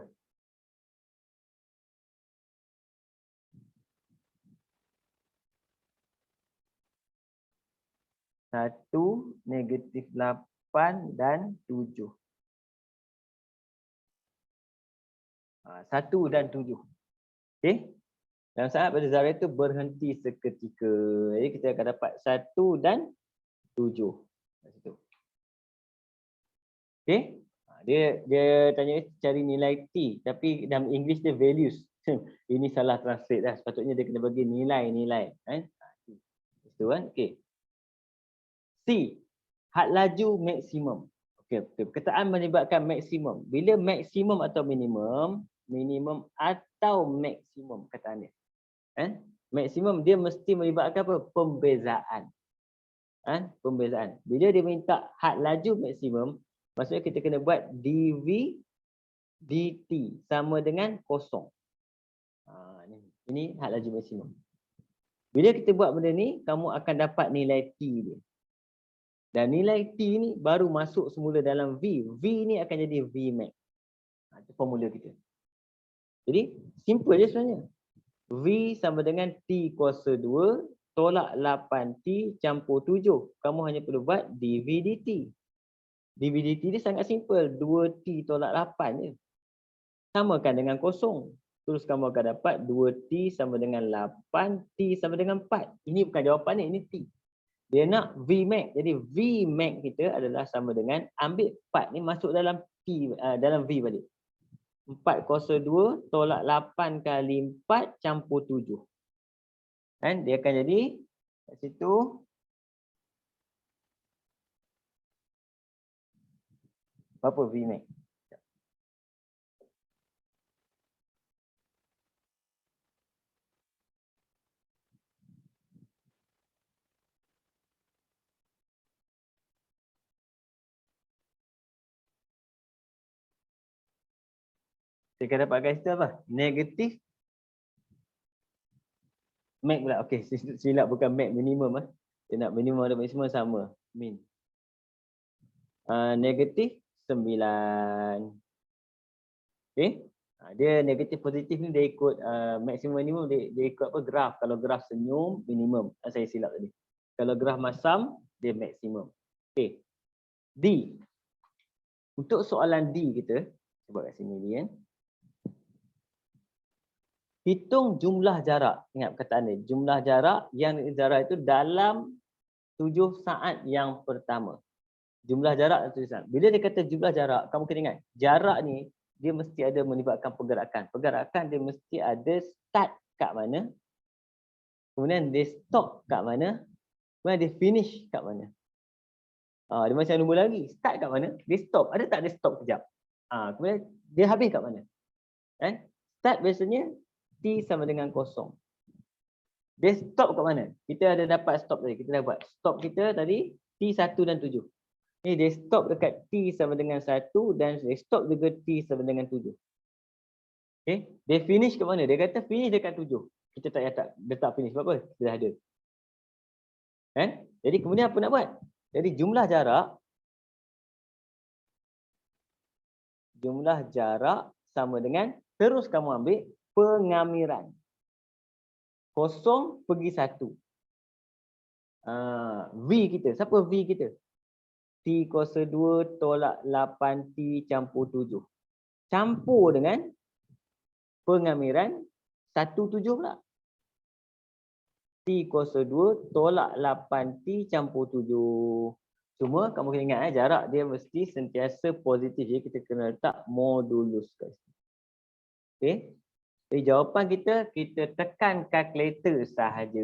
Satu, negatif 8 dan 7. 1 dan 7. Okey. Dalam saat pada zarah itu berhenti seketika. Jadi kita akan dapat 1 dan 7. Kat situ. Okey. Dia tanya cari nilai T. Tapi dalam English dia values. Ini salah translate dah. Sepatutnya dia kena bagi nilai-nilai. Itu kan. Okey. C. had laju maksimum. Okey, perkataan melibatkan maksimum. Bila maksimum atau minimum, minimum atau maksimum perkataan dia. Maksimum dia mesti melibatkan apa? Pembezaan. Pembezaan. Bila dia minta had laju maksimum, maksudnya kita kena buat dv dt sama dengan kosong. Ini had laju maksimum. Bila kita buat benda ni, kamu akan dapat nilai T dia. Dan nilai T ni baru masuk semula dalam V. V ni akan jadi Vmax. Itu formula kita. Jadi, simple je sebenarnya. V sama dengan T kuasa 2 tolak 8T campur 7. Kamu hanya perlu buat dV dt. dV dt ni sangat simple. 2T tolak 8 je. Samakan dengan kosong. Terus kamu akan dapat 2T sama dengan 8, T sama dengan 4. Ini bukan jawapan ni, ini T. Dia nak Vmax. Jadi Vmax kita adalah sama dengan, ambil 4 ni masuk dalam T, dalam V balik. 4 kuasa 2 tolak 8 kali 4 campur 7. Dia akan jadi kat situ berapa Vmax? Saya akan dapat kat situ apa? Negatif max pula. Okey, silap bukan max, minimum. Dia nak minimum dan maksimum sama. Min. Negatif 9. Okey. Dia negatif positif ni dia ikut maksimum minimum, dia ikut apa? Graf. Kalau graf senyum, minimum. Saya silap tadi. Kalau graf masam, dia maksimum. Okey. D. Untuk soalan D kita, buat kat sini ni . Hitung jumlah jarak. Ingat perkataan ni. Jumlah jarak yang jarak itu dalam 7 saat yang pertama. Jumlah jarak 7 saat. Bila dia kata jumlah jarak, kamu kena ingat. Jarak ni, dia mesti ada melibatkan pergerakan. Pergerakan dia mesti ada start kat mana. Kemudian dia stop kat mana. Kemudian dia finish kat mana. Dia macam nombor lagi. Start kat mana. Dia stop. Ada tak dia stop kejap. Kemudian dia habis kat mana. Start biasanya T sama dengan kosong. Dia stop kat mana? Kita ada dapat stop tadi. Kita dah buat. Stop kita tadi T1 dan 7. Ni dia stop dekat T sama dengan 1 dan dia stop juga T sama dengan 7. Okay. Dia finish kat mana? Dia kata finish dekat 7. Kita tak letak finish. Sebab apa? Dia dah ada. Jadi kemudian apa nak buat? Jadi jumlah jarak sama dengan, terus kamu ambil pengamiran. 0 pergi 1. V kita. Siapa V kita? T kuasa 2 tolak 8T campur 7. Campur dengan pengamiran 17 pula. T kuasa 2 tolak 8T campur 7. Cuma kamu kena ingat jarak dia mesti sentiasa positif. Jadi kita kena letak modulus kat situ. Okey. Jadi jawapan kita tekan kalkulator sahaja.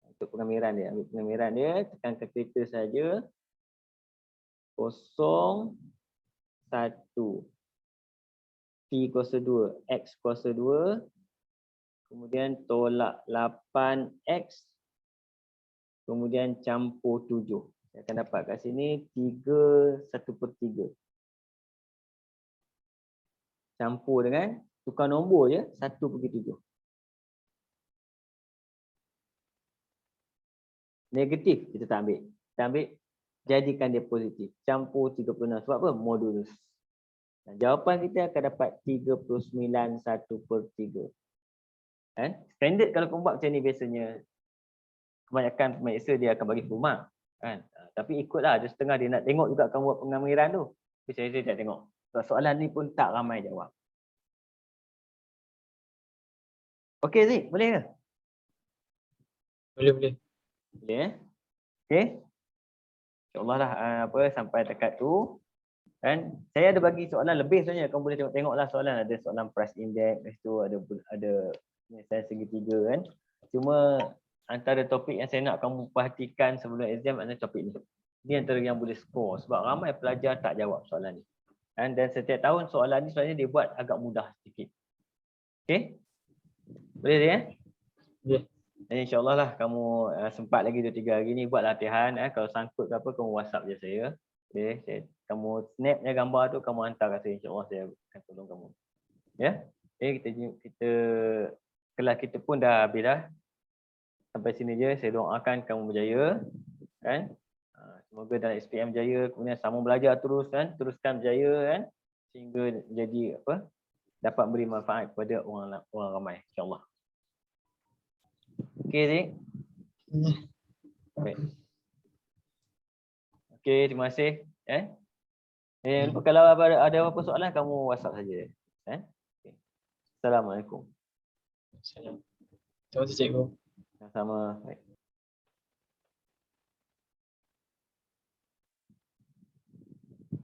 Untuk pengamiran dia, ambil pengamiran dia, tekan kalkulator sahaja. 0, 1. T kuasa 2, X kuasa 2. Kemudian tolak 8X. Kemudian campur 7. Saya akan dapat kat sini 3/1/3. Campur dengan tukar nombor je 1/7. Negatif kita tak ambil. Kita ambil jadikan dia positif. Campur 36. Sebab apa? Modulus. Jawapan kita akan dapat 39/1/3. Standard kalau kamu buat macam ni biasanya kebanyakan pemeriksa dia akan bagi full mark. Tapi ikutlah, ada setengah dia nak tengok juga kamu buat pengamiran tu. Tapi saya tak tengok. Sebab soalan ni pun tak ramai jawab. Okey Zik, boleh ke? Boleh. Boleh Okey. InsyaAllah lah sampai dekat tu. Kan saya ada bagi soalan lebih sebenarnya, kamu boleh tengok-tengoklah soalan. Ada soalan price index, lepas tu ada penyelesaian segitiga kan. Cuma antara topik yang saya nak kamu perhatikan sebelum exam adalah topik ni. Ni antara yang boleh skor sebab ramai pelajar tak jawab soalan ni. Dan setiap tahun soalan ni sebenarnya dia buat agak mudah sikit. Okey? Boleh dia? Boleh. Dan insya-Allah lah kamu sempat lagi 2-3 hari ni buat latihan. Kalau sangkut ke apa kamu WhatsApp je saya. Okey, kamu snapnya gambar tu kamu hantar kat saya, insya-Allah saya akan tolong kamu. Ya? Okey, kita kelas kita pun dah habis dah. Sampai sini je, saya doakan kamu berjaya kan. Semoga dalam SPM berjaya, kemudian sambung belajar terus kan, teruskan berjaya kan sehingga jadi apa? Dapat beri manfaat kepada orang ramai insya-Allah. Okey, Zik. Baik. Okey, terima kasih lupa kalau ada apa-apa soalan kamu WhatsApp saja. Okay. Assalamualaikum. Terima kasih cikgu. Sama-sama. Baik.